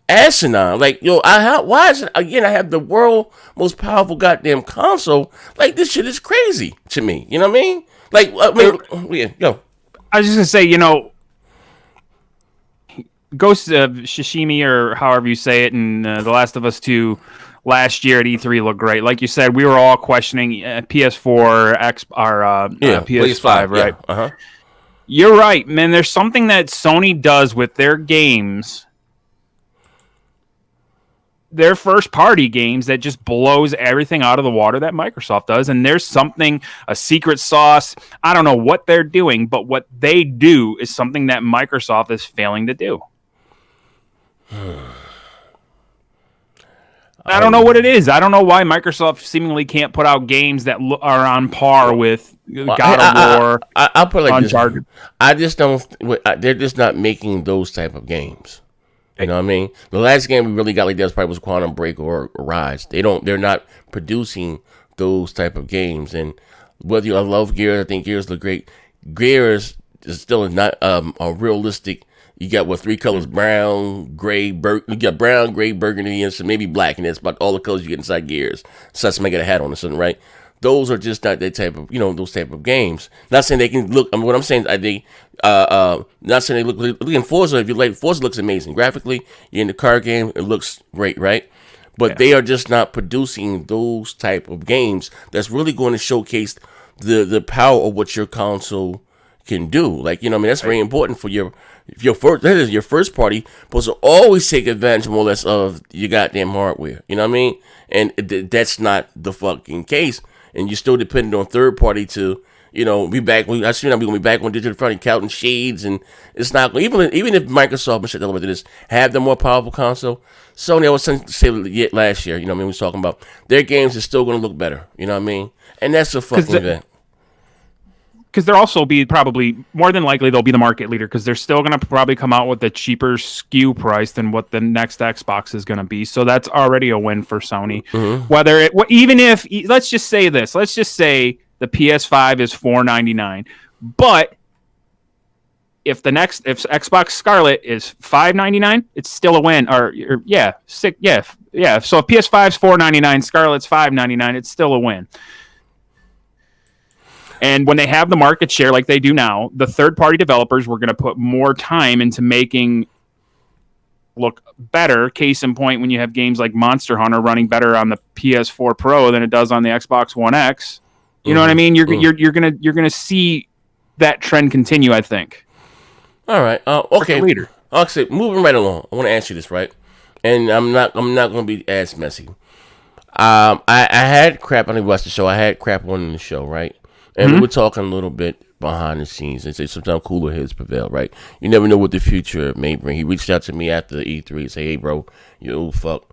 asinine. Like, why is it again? I have the world's most powerful goddamn console. Like, this shit is crazy to me. You know what I mean? Like, yeah, go. I was just gonna say, Ghost of Tsushima, or however you say it, and The Last of Us 2 last year at E3 looked great. Like you said, we were all questioning PS4, PS5, right? Yeah. Uh-huh. You're right, man. There's something that Sony does with their games, their first-party games, that just blows everything out of the water that Microsoft does. And there's something, a secret sauce. I don't know what they're doing, but what they do is something that Microsoft is failing to do. I don't know what it is. I don't know why Microsoft seemingly can't put out games that are on par with God of War. I'll put it like Uncharted. this. I just don't. They're just not making those type of games. You know what I mean? The last game we really got like that was Quantum Break or Rise. They're not producing those type of games. And whether I love Gears, I think Gears look great. Gears it's still not a realistic. You got what 3 colors: brown, gray, you got brown, gray, burgundy, and some maybe black, and that's about all the colors you get inside Gears. So somebody got a hat on or something, right? Those are just not that type of those type of games. Not saying they can look. I mean, what I'm saying, not saying they look in Forza. If you like, Forza looks amazing graphically. You're in the car game, it looks great, right? But they are just not producing those type of games that's really going to showcase the power of what your console can do. Like, that's very important for your first party, supposed to always take advantage more or less of your goddamn hardware. You know what I mean? And that's not the fucking case. And you're still dependent on third party to, be back. I assume we're gonna be back on digital front and counting shades, and it's not even if Microsoft and shit like this have the more powerful console. Sony, I was saying last year, we was talking about their games are still gonna look better. You know what I mean? And that's a fucking event. Because they'll also be probably, more than likely, they'll be the market leader because they're still going to probably come out with a cheaper SKU price than what the next Xbox is going to be. So that's already a win for Sony. Mm-hmm. Even if, let's just say the PS5 is $499, but if Xbox Scarlet is $599, it's still a win. So if PS5 is $499, Scarlet's $599, it's still a win. And when they have the market share like they do now, the third-party developers were going to put more time into making look better. Case in point, when you have games like Monster Hunter running better on the PS4 Pro than it does on the Xbox One X, you know what I mean? You're gonna see that trend continue, I think. All right. Okay. Leader. Okay. Moving right along. I want to ask you this, right? And I'm not going to be as messy. I had crap. I didn't watch the show. I had crap on the show, right? And we were talking a little bit behind the scenes. They say sometimes cooler heads prevail, right? You never know what the future may bring. He reached out to me after E3 and say, "Hey, bro, you old fuck,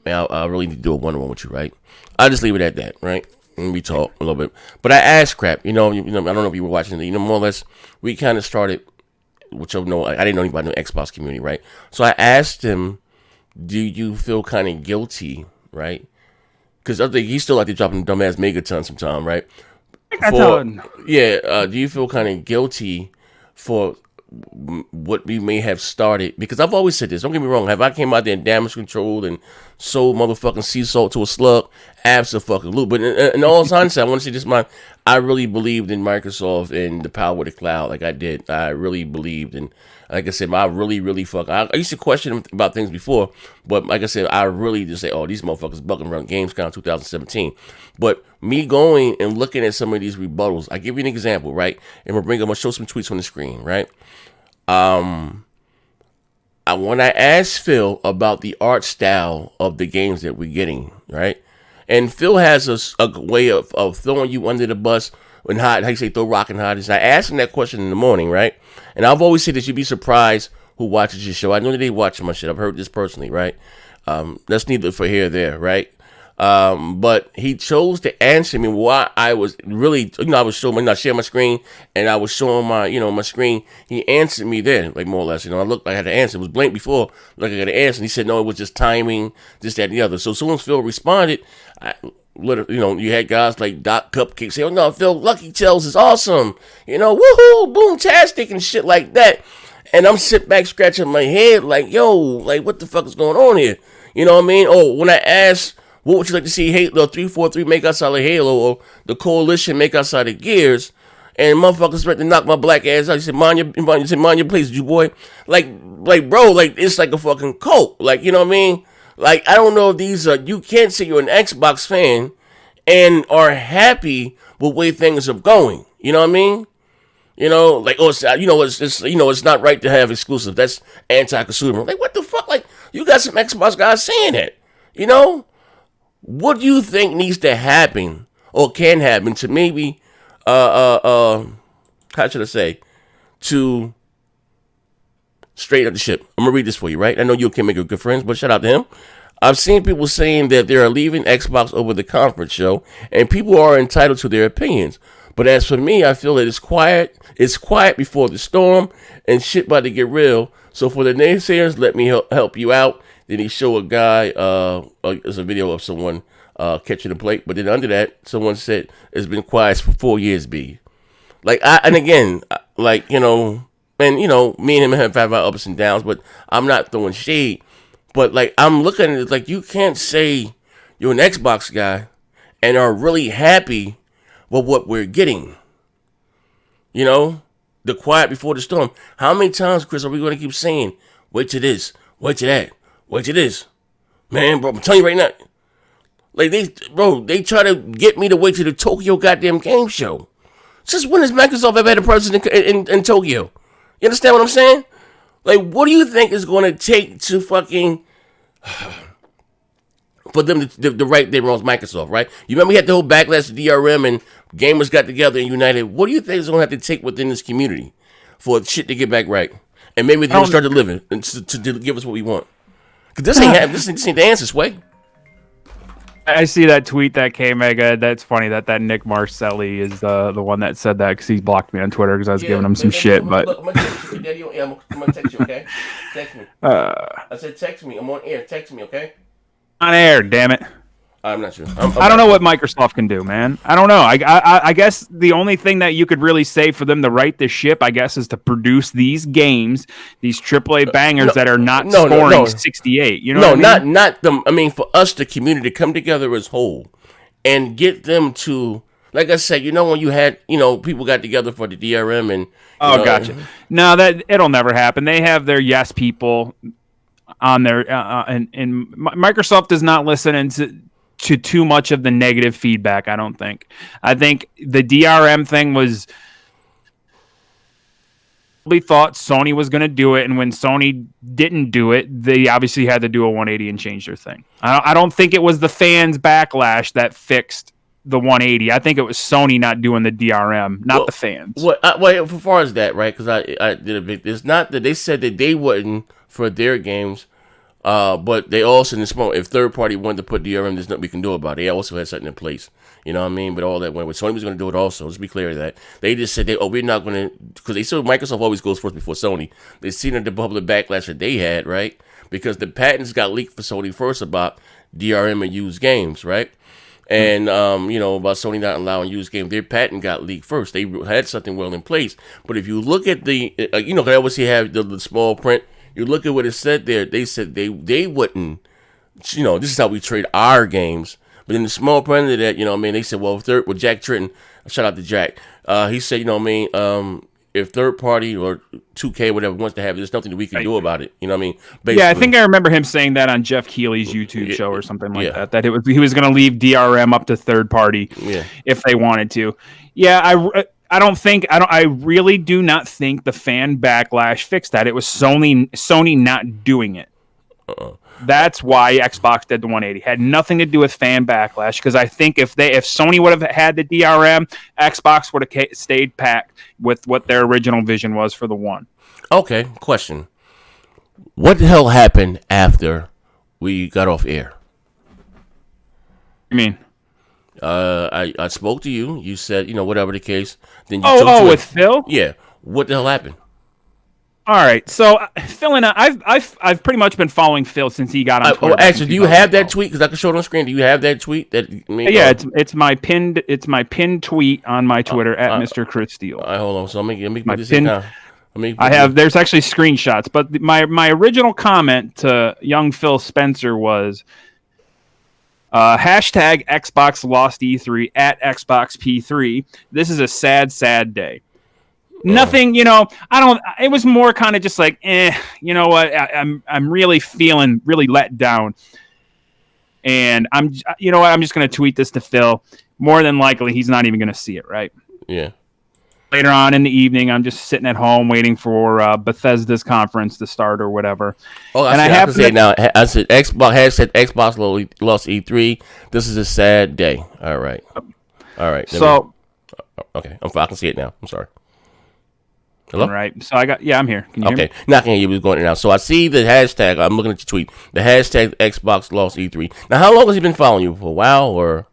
man, I really need to do a one-on-one with you, right?" I'll just leave it at that, right? And we talk a little bit. But I asked crap, I don't know if you were watching it. More or less, we kind of started, which I didn't know anybody in the Xbox community, right? So I asked him, "Do you feel kind of guilty, right?" Because I think he's still out there dropping dumbass megatons sometime, right? Do you feel kind of guilty for what we may have started? Because I've always said this. Don't get me wrong. Have I came out there and damage controlled and sold motherfucking sea salt to a slug? Absolutely. But in all honesty, I want to say this, I really believed in Microsoft and the power of the cloud. Like I did. I really believed in. Like I said, I really I used to question them about things before, but like I said, I really just say, "Oh, these motherfuckers bucking around Gamescom 2017." But me going and looking at some of these rebuttals, I give you an example, right? And I'm gonna show some tweets on the screen, right? When I asked Phil about the art style of the games that we're getting, right? And Phil has a way of throwing you under the bus and how you say throw rock and hide. I asked him that question in the morning, right? And I've always said that you'd be surprised who watches your show. I know that they watch my shit. I've heard this personally, right? That's neither for here or there, right? But he chose to answer me why I was really, I was showing, I shared my screen and I was showing my, my screen. He answered me then, like more or less, I looked, I had to answer. It was blank before, like I got to answer. And he said, no, it was just timing, this, that, and the other. So as soon as Phil responded, you had guys like Doc Cupcake say, "Oh no, Phil, Lucky Tells is awesome, woohoo, boom-tastic," and shit like that. And I'm sitting back scratching my head like, yo, like what the fuck is going on here? You know what I mean? Oh, when I asked, what would you like to see Halo 343 make outside of Halo or the Coalition make outside of Gears? And motherfuckers ready to knock my black ass out. He said, mind your place, you boy. Like, bro, like it's like a fucking cult. Like, you know what I mean? Like, I don't know if these are, you can't say you're an Xbox fan and are happy with the way things are going. You know what I mean? Like, it's not right to have exclusive. That's anti-consumer. Like, what the fuck? Like, you got some Xbox guys saying that. What do you think needs to happen or can happen to maybe, how should I say, to straighten up the ship? I'm going to read this for you, right? I know you can make good friends, but shout out to him. I've seen people saying that they are leaving Xbox over the conference show, and people are entitled to their opinions. But as for me, I feel that it's quiet before the storm, and shit about to get real. So for the naysayers, let me help you out. Then he showed a guy, there's a video of someone catching a plate, but then under that, someone said, it's been quiet for 4 years, B. Like and again, like and me and him have our ups and downs, but I'm not throwing shade. But like I'm looking at it like you can't say you're an Xbox guy and are really happy with what we're getting. The quiet before the storm. How many times, Kris, are we going to keep saying, wait to this, wait to that, wait to this? Man, bro, I'm telling you right now. Like, they try to get me to wait to the Tokyo goddamn game show. Since when has Microsoft ever had a person in Tokyo? You understand what I'm saying? Like, what do you think is going to take to fucking... for them to right their wrongs, Microsoft, right? You remember we had the whole backlash to DRM and gamers got together and united. What do you think is going to have to take within this community for shit to get back right? And maybe they'll start to live it and to give us what we want. Because this ain't the answer, Sway. I see that tweet that came, Mega. That's funny that Nick Marcelli is the one that said that because he blocked me on Twitter because I was giving him some shit. But look, I'm gonna text you, Daddy. I'm gonna text you, okay? Text me. I said text me. I'm on air. Text me, okay? On air, damn it. I'm not sure. I don't know what Microsoft can do, man. I don't know. I guess the only thing that you could really say for them to right this ship, I guess, is to produce these games, these AAA bangers that are not scoring 68. You know what I mean? Not them. I mean, for us, the community, to come together as whole and get them to, like I said, when you had, people got together for the DRM and. Gotcha. No, that it'll never happen. They have their yes people on their, and Microsoft does not listen to too much of the negative feedback, I don't think. I think the DRM thing was... We thought Sony was going to do it, and when Sony didn't do it, they obviously had to do a 180 and change their thing. I don't think it was the fans' backlash that fixed the 180. I think it was Sony not doing the DRM, not the fans. Well, as far as that, right, because I did a bit... It's not that they said that they wouldn't for their games... but they also, if third party wanted to put DRM, there's nothing we can do about it. They also had something in place. You know what I mean? But all that went with Sony was going to do it also. Let's be clear of that. They just said, we're not going to, because they saw Microsoft always goes first before Sony. They seen the public backlash that they had, right? Because the patents got leaked for Sony first about DRM and used games, right? And, about Sony not allowing used games. Their patent got leaked first. They had something well in place. But if you look at they always have the small print. You look at what it said there. They said they wouldn't, this is how we trade our games. But in the small print of that, they said, well, Jack Tritton, shout out to Jack. He said, if third party or 2K, whatever, wants to have it, there's nothing that we can do about it. You know what I mean? Basically. Yeah, I think I remember him saying that on Jeff Keighley's YouTube show or something like that. That he was going to leave DRM up to third party if they wanted to. Yeah, I really do not think the fan backlash fixed that. It was Sony not doing it. That's why Xbox did the 180. Had nothing to do with fan backlash, because I think if Sony would have had the DRM, Xbox would have stayed packed with what their original vision was for the One. Okay, question. What the hell happened after we got off air? You mean? I spoke to you. You said, whatever the case. Then you with Phil? Yeah. What the hell happened? All right. So Phil and I've pretty much been following Phil since he got on Twitter. Actually, do you have that tweet? Because I can show it on screen. Do you have that tweet? It's my pinned tweet on my Twitter at Mr. Kris Steele. All right, hold on. So let me put this in now. There's actually screenshots, but my original comment to young Phil Spencer was. Hashtag Xbox lost E3 at Xbox P3. This is a sad, sad day. Nothing, it was more kind of just like, you know what? I'm really feeling really let down. And I'm just going to tweet this to Phil. More than likely, he's not even going to see it, right? Yeah. Later on in the evening, I'm just sitting at home waiting for Bethesda's conference to start or whatever. Oh, I have to say now. I said Xbox lost E3. This is a sad day. All right. So, okay, I can see it now. I'm sorry. Hello? All right. So I'm here. Can you hear me? Now I can hear you. Was going now. So I see the hashtag. I'm looking at your tweet. The hashtag Xbox lost E3. Now, how long has he been following you? For a while, or?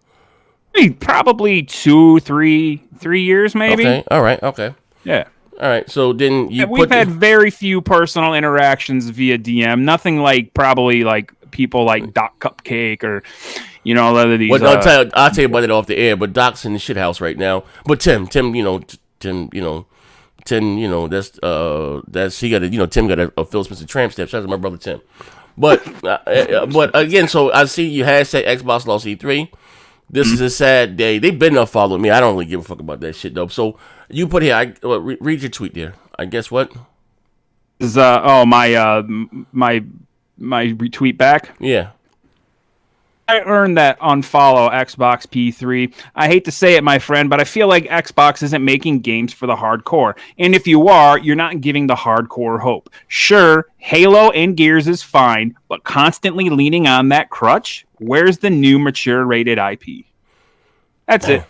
Probably 2-3 years, maybe. Okay. All right. Okay. Yeah. All right. So then we've had very few personal interactions via DM. Nothing like probably like people like Doc Cupcake or a lot of these. Well, I'll tell you about it off the air. But Doc's in the shit house right now. But Tim, Tim, Tim, that's he got Tim got a Phil Spencer tramp stamp. Shout out to my brother Tim. But again, so I see you hashtag Xbox lost E3. This is a sad day. They've been unfollowing me. I don't really give a fuck about that shit though. So you put here, read your tweet there. I guess what? Is my retweet back? Yeah. I earned that unfollow Xbox P3. I hate to say it, my friend, but I feel like Xbox isn't making games for the hardcore. And if you are, you're not giving the hardcore hope. Sure, Halo and Gears is fine, but constantly leaning on that crutch? Where's the new mature rated IP? That's it.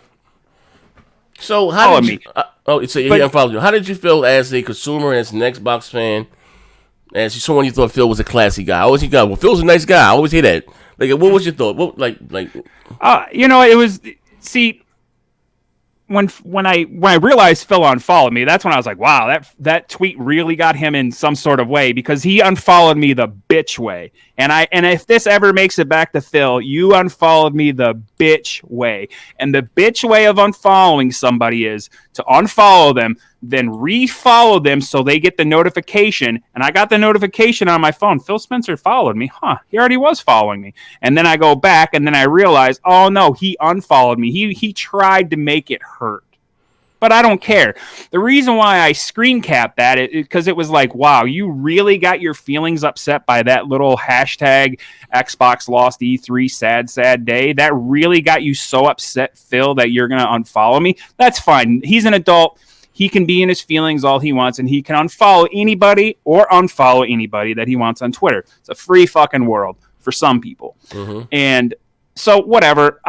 So how did you unfollowed you. How did you feel as a consumer and as an Xbox fan? As someone you thought Phil was a classy guy. I always hear, well, Phil's a nice guy. I always hear that. Like, what was your thought? What it was. See, when I realized Phil unfollowed me, that's when I was like, wow, that tweet really got him in some sort of way, because he unfollowed me the bitch way. And if this ever makes it back to Phil, you unfollowed me the bitch way. And the bitch way of unfollowing somebody is to unfollow them, then refollow them so they get the notification. And I got the notification on my phone. Phil Spencer followed me. He already was following me. And then I go back and then I realize, oh no, he unfollowed me. He tried to make it hurt. But I don't care. The reason why I screen capped that is because it was like, wow, you really got your feelings upset by that little hashtag Xbox lost E3 sad day. That really got you so upset, Phil, that you're going to unfollow me. That's fine. He's an adult. He can be in his feelings all he wants, and he can unfollow anybody or unfollow anybody that he wants on Twitter. It's a free fucking world for some people. Mm-hmm. And so whatever,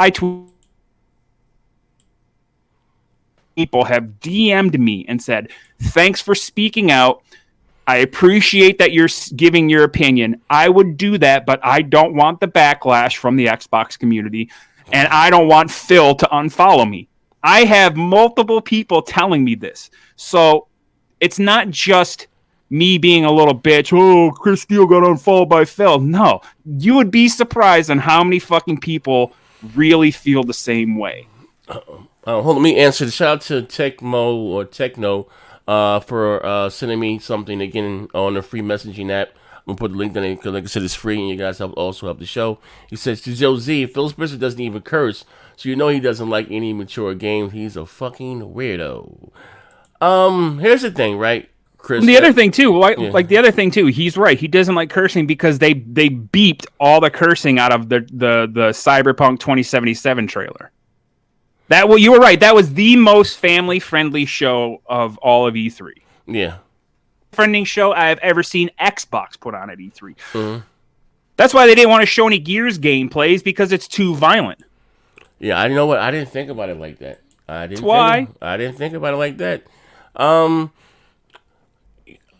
people have DM'd me and said, thanks for speaking out. I appreciate that you're giving your opinion. I would do that, but I don't want the backlash from the Xbox community, and I don't want Phil to unfollow me. I have multiple people telling me this. So it's not just me being a little bitch. Oh, Kris Steele got unfollowed by Phil. No, you would be surprised on how many fucking people really feel the same way. Hold on, let me answer. Shout out to Tecmo or Techno for sending me something again on the free messaging app. I'm going to put the link down there because, like I said, it's free and you guys also help the show. He says, to Joe Z, Phil Spencer doesn't even curse, so you know he doesn't like any mature games. He's a fucking weirdo. Here's the thing, right, Kris? The other thing, too, the other thing, too, he's right. He doesn't like cursing because they beeped all the cursing out of the Cyberpunk 2077 trailer. You were right. That was the most family-friendly show of all of E3. Yeah. Friendly show I have ever seen Xbox put on at E3. Mm-hmm. That's why they didn't want to show any Gears gameplays, because it's too violent. Yeah, I know what. I didn't think about it like that. I didn't think about it like that.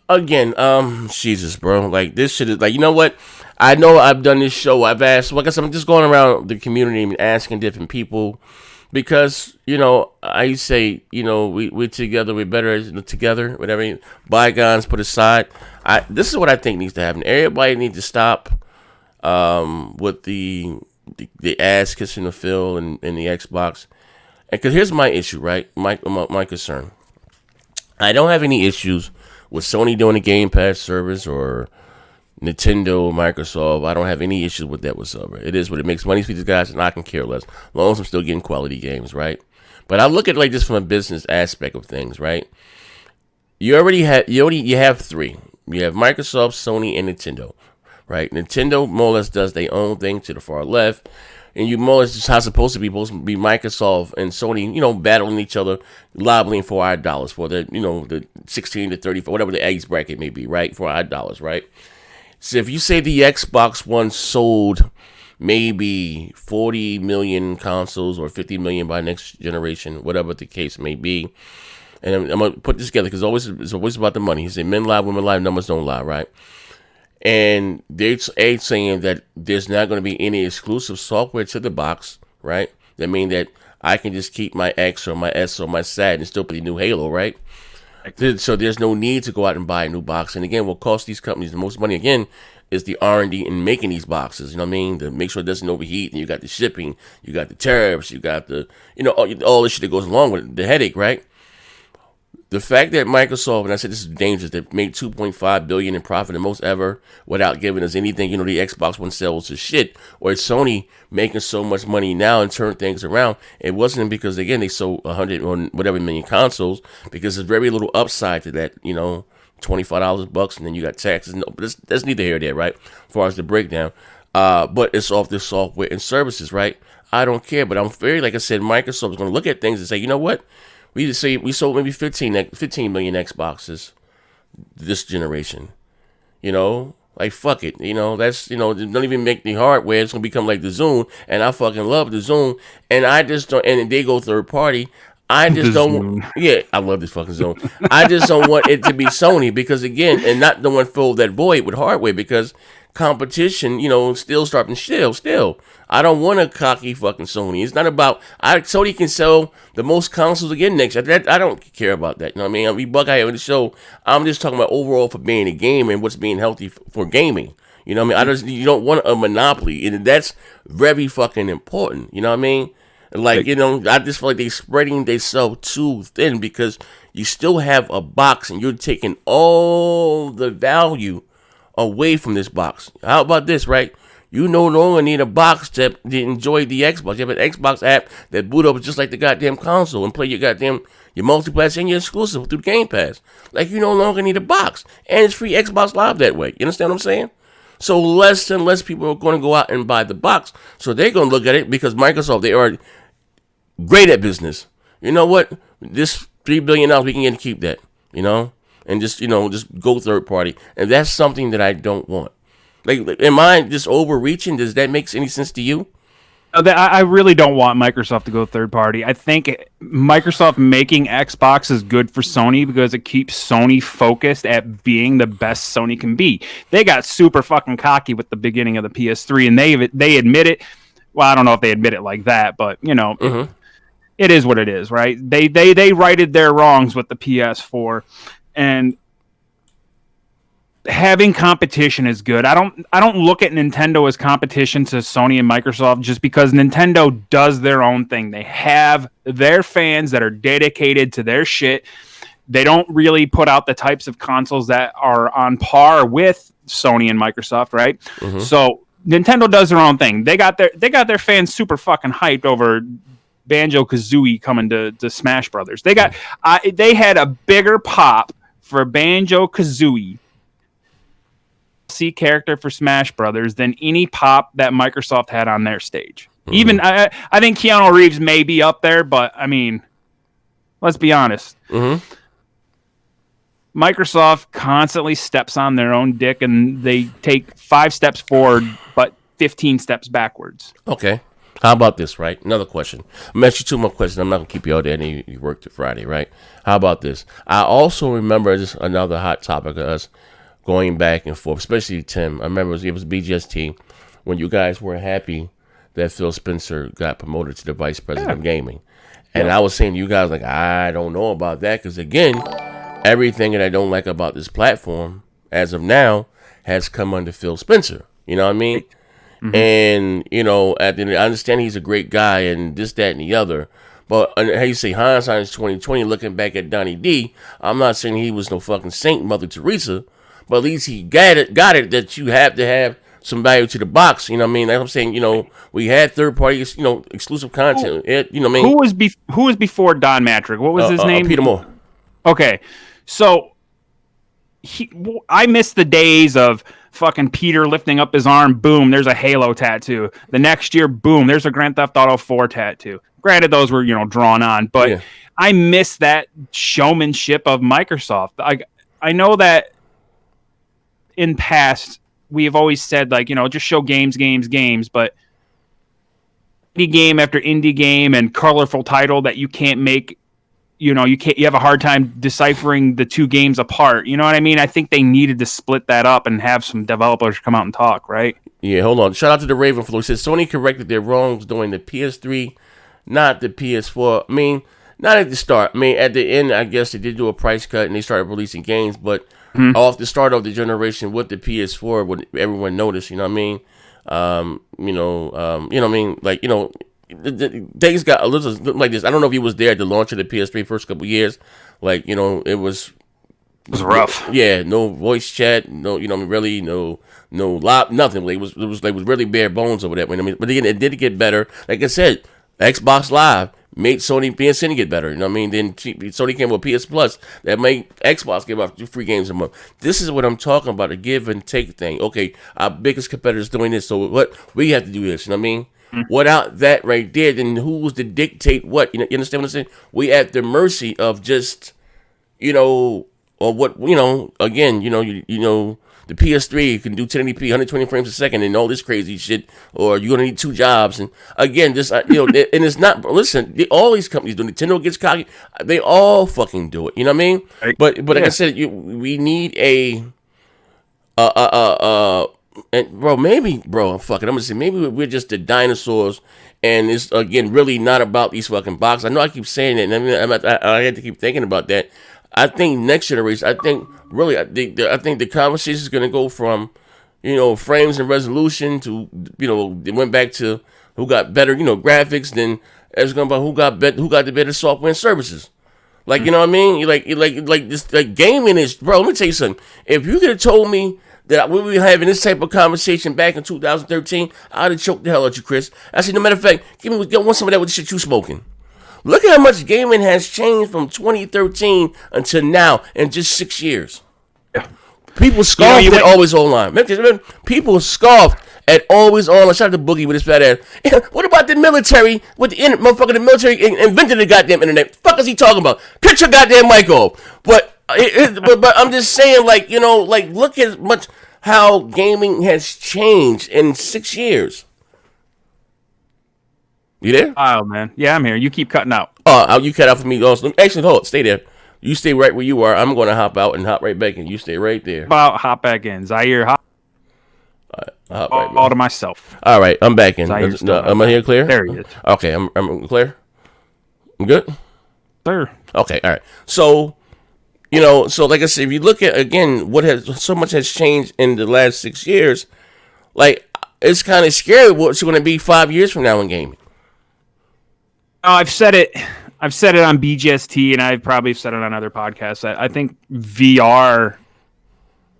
Again, Jesus, bro. Like, this shit is like, you know what? I know I've done this show. I've asked. Like I said, I'm just going around the community and asking different people. Because, I say, we're together, we're better together, whatever. Bygones put aside. This is what I think needs to happen. Everybody needs to stop with the ass kissing of Phil and the Xbox. And because here's my issue, right? My concern. I don't have any issues with Sony doing a Game Pass service or Nintendo, Microsoft. I don't have any issues with that whatsoever. It is what it makes money for these guys, and I can care less, as long as I'm still getting quality games, right? But I look at it like this from a business aspect of things, right? You have three. You have Microsoft, Sony, and Nintendo, right? Nintendo more or less does their own thing to the far left, and you more or less just how it's supposed to be Microsoft and Sony, battling each other, lobbying for our dollars, for the 16 to 34, whatever the age bracket may be, right? For our dollars, right? So if you say the Xbox One sold maybe 40 million consoles or 50 million by next generation, whatever the case may be, and I'm going to put this together because it's always about the money. He said men lie, women lie, numbers don't lie, right? And they're saying that there's not going to be any exclusive software to the box, right? That means that I can just keep my X or my S or my SAT and still put the new Halo, right? So there's no need to go out and buy a new box. And again, what costs these companies the most money, again, is the R&D in making these boxes. You know what I mean? To make sure it doesn't overheat. And you got the shipping, you got the tariffs, you got the, all the shit that goes along with it, the headache, right? The fact that Microsoft, and I said this is dangerous, they've made $2.5 billion in profit, the most ever, without giving us anything. The Xbox One sales to shit, or it's Sony making so much money now and turn things around. It wasn't because, again, they sold 100 or whatever million consoles, because there's very little upside to that. $25 bucks, and then you got taxes. No, but that's neither here nor there, right? As far as the breakdown, but it's off the software and services, right? I don't care, but I'm very, like I said, Microsoft is going to look at things and say, you know what? We just say we sold maybe 15 million Xboxes this generation. Like fuck it. That's don't even make the hardware. It's gonna become like the Zune, and I fucking love the Zune, and I just don't. And they go third party. I just don't. Yeah, I love this fucking Zune. I just don't want it to be Sony because again, and not the one fill that void with hardware because competition, still starting still. I don't want a cocky fucking Sony. It's not about Sony can sell the most consoles again next year. I don't care about that. You know what I mean? We bug out here on the show. I'm just talking about overall for being a game and what's being healthy for gaming. You know what I mean? You don't want a monopoly, and that's very fucking important. You know what I mean? Like, I just feel like they're spreading themselves too thin because you still have a box and you're taking all the value away from this box. How about this, right? You no longer need a box to enjoy the Xbox. You have an Xbox app that boot up just like the goddamn console and play your multiplayer and your exclusive through the Game Pass. Like, you no longer need a box. And it's free Xbox Live that way. You understand what I'm saying? So less and less people are going to go out and buy the box. So they're going to look at it because Microsoft, they are great at business. You know what? This $3 billion, we can get to keep that, and just go third party. And that's something that I don't want. Like, am I just overreaching? Does that make any sense to you? I really don't want Microsoft to go third party. I think Microsoft making Xbox is good for Sony because it keeps Sony focused at being the best Sony can be. They got super fucking cocky with the beginning of the PS3, and they admit it. Well, I don't know if they admit it like that, but it is what it is, right? They righted their wrongs with the PS4, and having competition is good. I don't look at Nintendo as competition to Sony and Microsoft just because Nintendo does their own thing. They have their fans that are dedicated to their shit. They don't really put out the types of consoles that are on par with Sony and Microsoft, right? Mm-hmm. So Nintendo does their own thing. They got their fans super fucking hyped over Banjo-Kazooie coming to Smash Brothers. They had a bigger pop for Banjo-Kazooie character for Smash Brothers than any pop that Microsoft had on their stage. Mm-hmm. Even I think Keanu Reeves may be up there, but I mean, let's be honest. Mm-hmm. Microsoft constantly steps on their own dick, and they take 5 steps forward, but 15 steps backwards. Okay. How about this, right? Another question. I'm going to ask you 2 more questions. I'm not going to keep you all day. You work till Friday, right? How about this? I also remember just another hot topic of us going back and forth, especially Tim. I remember it was BGST when you guys were happy that Phil Spencer got promoted to the vice president of gaming. And I was saying to you guys, like, I don't know about that because, again, everything that I don't like about this platform as of now has come under Phil Spencer. You know what I mean? Mm-hmm. And, I understand he's a great guy and this, that, and the other. But how you say hindsight is 2020, looking back at Donnie D, I'm not saying he was no fucking saint, Mother Teresa. But at least he got it that you have to have some value to the box. You know what I mean? Like I'm saying, we had third party, exclusive content. You know what I mean? Who was before Don Matrick? What was his name? Peter Moore. Okay. So I miss the days of fucking Peter lifting up his arm, boom, there's a Halo tattoo. The next year, boom, there's a Grand Theft Auto 4 tattoo. Granted, those were, drawn on, but I miss that showmanship of Microsoft. I know that in past, we have always said, like, just show games, but indie game after indie game and colorful title that you can't make, you have a hard time deciphering the 2 games apart. You know what I mean? I think they needed to split that up and have some developers come out and talk, right? Yeah, hold on. Shout out to the Ravenflow. It says Sony corrected their wrongs during the PS3, not the PS4. I mean, not at the start. I mean, at the end, I guess they did do a price cut and they started releasing games, but off the start of the generation with the PS4, what everyone noticed, you know what I mean? You know what I mean? Like, things got a little like this. I don't know if he was there at the launch of the PS3 first couple years. Like, it was rough. Yeah, no voice chat, no, really no nothing. Like, it was really bare bones over that. But again, it did get better. Like I said, Xbox Live made Sony PSN get better. Then Sony came with PS Plus that made Xbox give out 2 free games a month. This is what I'm talking about, a give and take thing. Okay, our biggest competitor's doing this, so what we have to do this. Without that right there, then who's to dictate what? You understand what I'm saying? We at the mercy of just, or what, again, the PS3 can do 1080p, 120 frames a second, and all this crazy shit, or you're gonna need 2 jobs, and again, this, and it's not. Listen, all these companies do. Nintendo gets cocky. They all fucking do it. You know what I mean? But like I said, we need and fuck it. I'm gonna say maybe we're just the dinosaurs, and it's again really not about these fucking boxes. I know I keep saying it, and I had to keep thinking about that. I think next generation. I think the conversation is gonna go from, frames and resolution to, it went back to who got better, graphics. Then it's gonna be who got the better software and services. Like, you know what I mean? Like this, like gaming is, bro. Let me tell you something. If you could have told me that we were having this type of conversation back in 2013, I'd have choked the hell out you, Kris. I said, no matter of fact, want some of that with the shit you smoking. Look at how much gaming has changed from 2013 until now in just 6 years. Yeah. People scoffed at Always Online. People scoffed at Always Online. Shout out to Boogie with his fat ass. What about the military? With the motherfucker, the military invented the goddamn internet. The fuck is he talking about? Cut your goddamn mic off. But I'm just saying, look at much how gaming has changed in 6 years. You there? Oh, man. Yeah, I'm here. You keep cutting out. Oh, you cut out for me also. Actually, hold. Stay there. You stay right where you are. I'm going to hop out and hop right back in. You stay right there. About hop back in. Zaire, hop. Hop right All to myself. All right, I'm back in. Am I here clear? There he is. Okay, I'm clear. I'm good? Sir. Okay, all right. So, so like I said, if you look at, again, so much has changed in the last 6 years, like, it's kind of scary what's going to be 5 years from now in gaming. I've said it on BGST, and I've probably said it on other podcasts. I think VR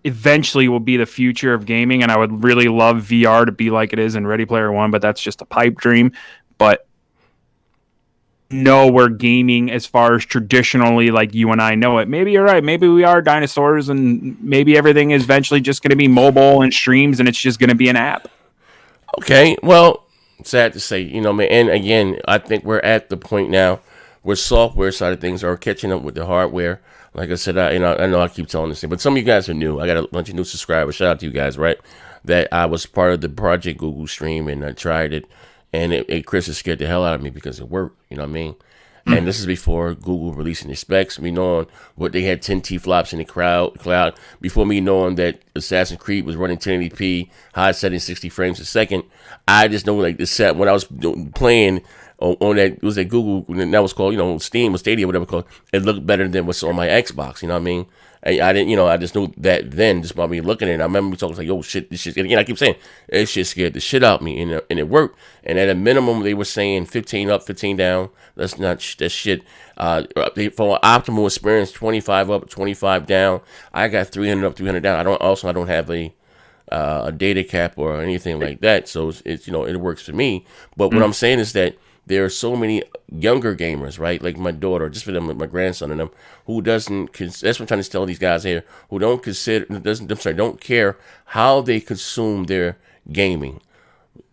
eventually will be the future of gaming, and I would really love VR to be like it is in Ready Player One, but that's just a pipe dream. But where gaming, as far as traditionally like you and I know it, maybe you're right. Maybe we are dinosaurs, and maybe everything is eventually just going to be mobile and streams, and it's just going to be an app. Okay, well, sad to say, man. And again, I think we're at the point now where software side of things are catching up with the hardware. Like I said, I know I keep telling this thing, but some of you guys are new. I got a bunch of new subscribers. Shout out to you guys, right? That I was part of the Project Google stream, and I tried it, and Kris has scared the hell out of me because it worked. You know what I mean? And this is before Google releasing their specs. Me knowing what they had 10 T-flops in the cloud. Before me knowing that Assassin's Creed was running 1080p, high setting 60 frames a second. I just know like the set when I was playing on that, it was at Google, and that was called, Steam or Stadia, whatever it's called. It looked better than what's on my Xbox. You know what I mean? I didn't, I just knew that then just by me looking at it. I remember me talking like, "Yo, shit, this shit." And again, I keep saying, this shit scared the shit out of me, and it worked. And at a minimum, they were saying 15 up, 15 down. That's not that shit. For an optimal experience, 25 up, 25 down. I got 300 up, 300 down. I don't have a data cap or anything like that, so it's it works for me. But what I'm saying is that there are so many younger gamers, right? Like my daughter, just for them, my grandson and them, who doesn't. That's what I'm trying to tell these guys here, who don't care how they consume their gaming.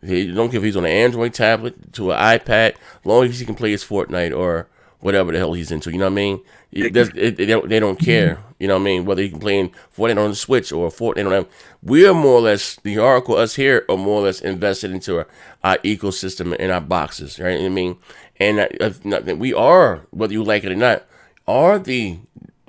They don't care if he's on an Android tablet to an iPad, as long as he can play his Fortnite or whatever the hell he's into. You know what I mean? They don't care. You know what I mean? Whether he can play in Fortnite on the Switch or Fortnite on. We're more or less, the Oracle, us here, are more or less invested into our ecosystem and our boxes, right? You know what I mean? And we are, whether you like it or not, are the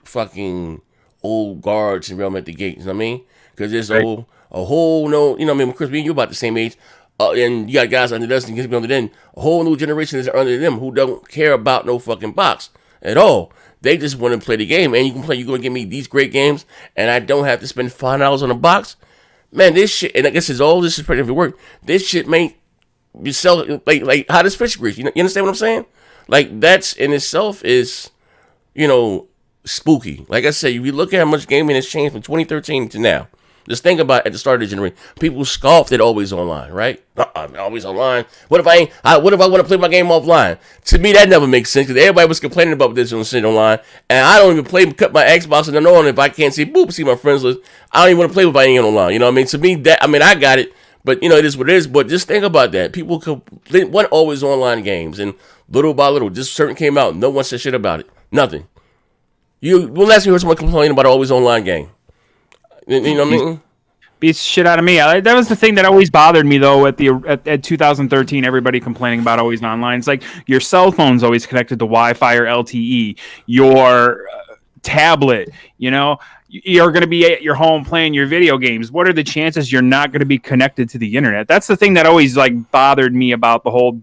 fucking old guards and realm at the gate. You know what I mean? Because there's a whole no, you know what I mean? Kris, me and you about the same age. And you got guys under us and people under them. A whole new generation is under them who don't care about no fucking box at all. They just want to play the game. And you're going to give me these great games and I don't have to spend $5 on a box? Man, this shit, and I guess all this is pretty if it worked. This shit may you sell like how does fish grease? You understand what I'm saying? Like that's in itself is, spooky. Like I said, if you look at how much gaming has changed from 2013 to now. Just think about at the start of the generation, people scoffed at always online, right? Always online. What if I want to play my game offline? To me, that never makes sense because everybody was complaining about this on shit online, and I don't even cut my Xbox and on if I can't see my friends list. I don't even want to play if I ain't online. You know what I mean? To me, I got it, but it is what it is. But just think about that. People want always online games, and little by little, just certain came out. No one said shit about it. Nothing. When last you heard someone complain about an always online game? You know what I mean? Beats shit out of me. That was the thing that always bothered me, though, at 2013. Everybody complaining about always online. It's like your cell phone's always connected to Wi-Fi or LTE. Your tablet, you're going to be at your home playing your video games. What are the chances you're not going to be connected to the internet? That's the thing that always bothered me about the whole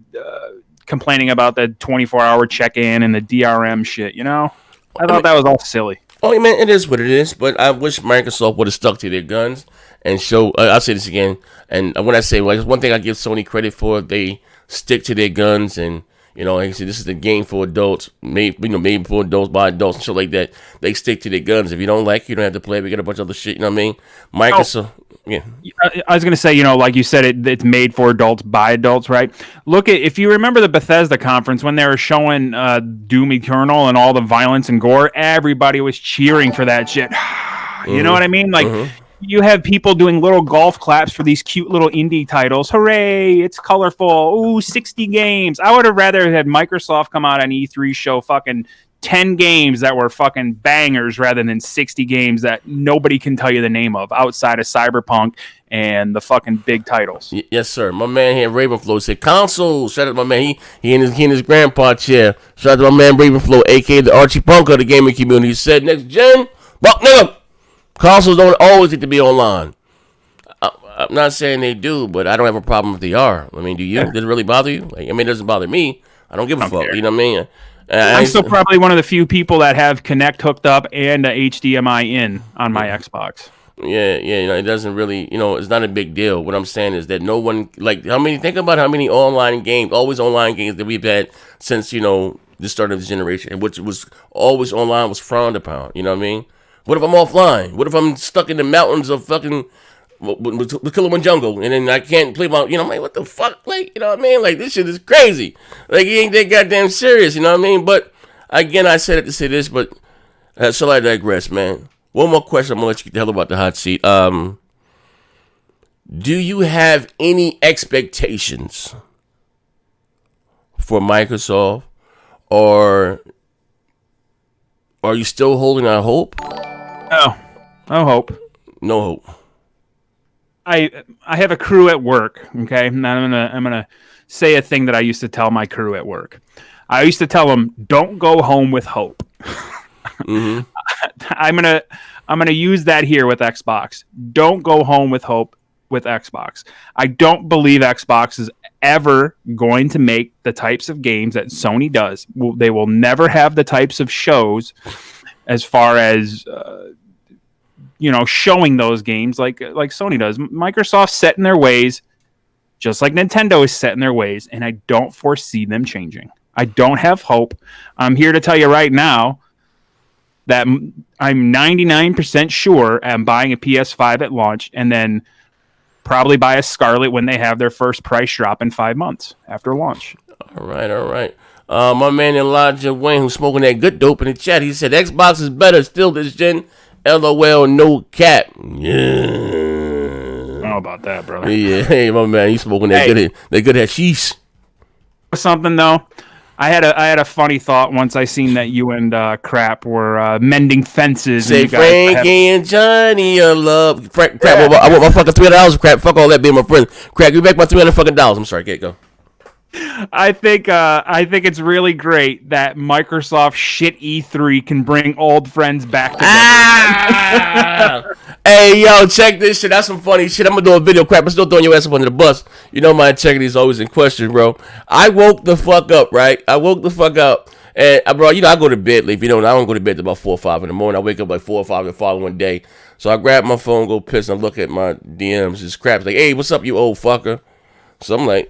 complaining about the 24-hour check-in and the DRM shit. I thought that was all silly. Oh, man, it is what it is, but I wish Microsoft would have stuck to their guns and show. I'll say this again, and when I say, one thing I give Sony credit for, they stick to their guns, and like I said, this is a game for adults, made for adults by adults and shit like that. They stick to their guns. If you don't like it, you don't have to play it. We got a bunch of other shit. You know what I mean? Microsoft. Yeah. I was going to say, like you said, it's made for adults by adults, right? If you remember the Bethesda conference when they were showing Doom Eternal and all the violence and gore, everybody was cheering for that shit. You know what I mean? You have people doing little golf claps for these cute little indie titles. Hooray, it's colorful. Ooh, 60 games. I would have rather had Microsoft come out on E3 show fucking 10 games that were fucking bangers rather than 60 games that nobody can tell you the name of outside of Cyberpunk and the fucking big titles. Yes, sir. My man here, Ravenflow, said console. Shout out to my man. He in his grandpa chair. Shout out to my man, Ravenflow, a.k.a. the Archie Punk of the gaming community. He said, next gen, fuck nigga. Consoles don't always need to be online. I'm not saying they do, but I don't have a problem if they are. I mean, do you? Does it really bother you? It doesn't bother me. I don't give a fuck. Care. You know what I mean? I'm still probably one of the few people that have Kinect hooked up and a HDMI in on my Xbox. Yeah, it doesn't really, it's not a big deal. What I'm saying is that no one, think about how many always online games that we've had since, the start of this generation, and which was always online was frowned upon. You know what I mean? What if I'm offline? What if I'm stuck in the mountains of fucking the Kilimanjaro and then I can't play my, I'm like, what the fuck? You know what I mean? This shit is crazy. It ain't that goddamn serious, you know what I mean? But again, I said it to say this, but so I digress, man. One more question. I'm gonna let you get the hell about the hot seat. Do you have any expectations for Microsoft, or are you still holding out hope? No hope. No hope. I have a crew at work, okay? And I'm gonna say a thing that I used to tell my crew at work. I used to tell them, don't go home with hope. Mm-hmm. I'm gonna use that here with Xbox. Don't go home with hope with Xbox. I don't believe Xbox is ever going to make the types of games that Sony does. They will never have the types of shows as far as showing those games like Sony does. Microsoft's set in their ways, just like Nintendo is set in their ways, and I don't foresee them changing. I don't have hope. I'm here to tell you right now that I'm 99% sure I'm buying a PS5 at launch and then probably buy a Scarlet when they have their first price drop in 5 months after launch. All right. My man Elijah Wayne, who's smoking that good dope in the chat, he said Xbox is better still this gen. LOL, no cap. Yeah. How about that, brother? Yeah, hey, my man, he's smoking that good hashish. Something though, I had a funny thought once I seen that you and Crap were mending fences. Say Frankie and Johnny, I love Crap. I want my fucking $300. Crap, fuck all that being my friend. Crap, give me back my $300 fucking dollars. I'm sorry, can't go. I think it's really great that Microsoft shit E3 can bring old friends back together. Hey, yo, check this shit. That's some funny shit. I'm gonna do a video. Crap, I'm still throwing your ass up under the bus. My integrity is always in question, bro. I woke the fuck up, right? And bro, I go to bed late. I don't go to bed till about 4 or 5 in the morning. I wake up like 4 or 5 the following day. So I grab my phone, go piss, and I look at my DMs. It's Crap's like, hey, what's up, you old fucker? So I'm like,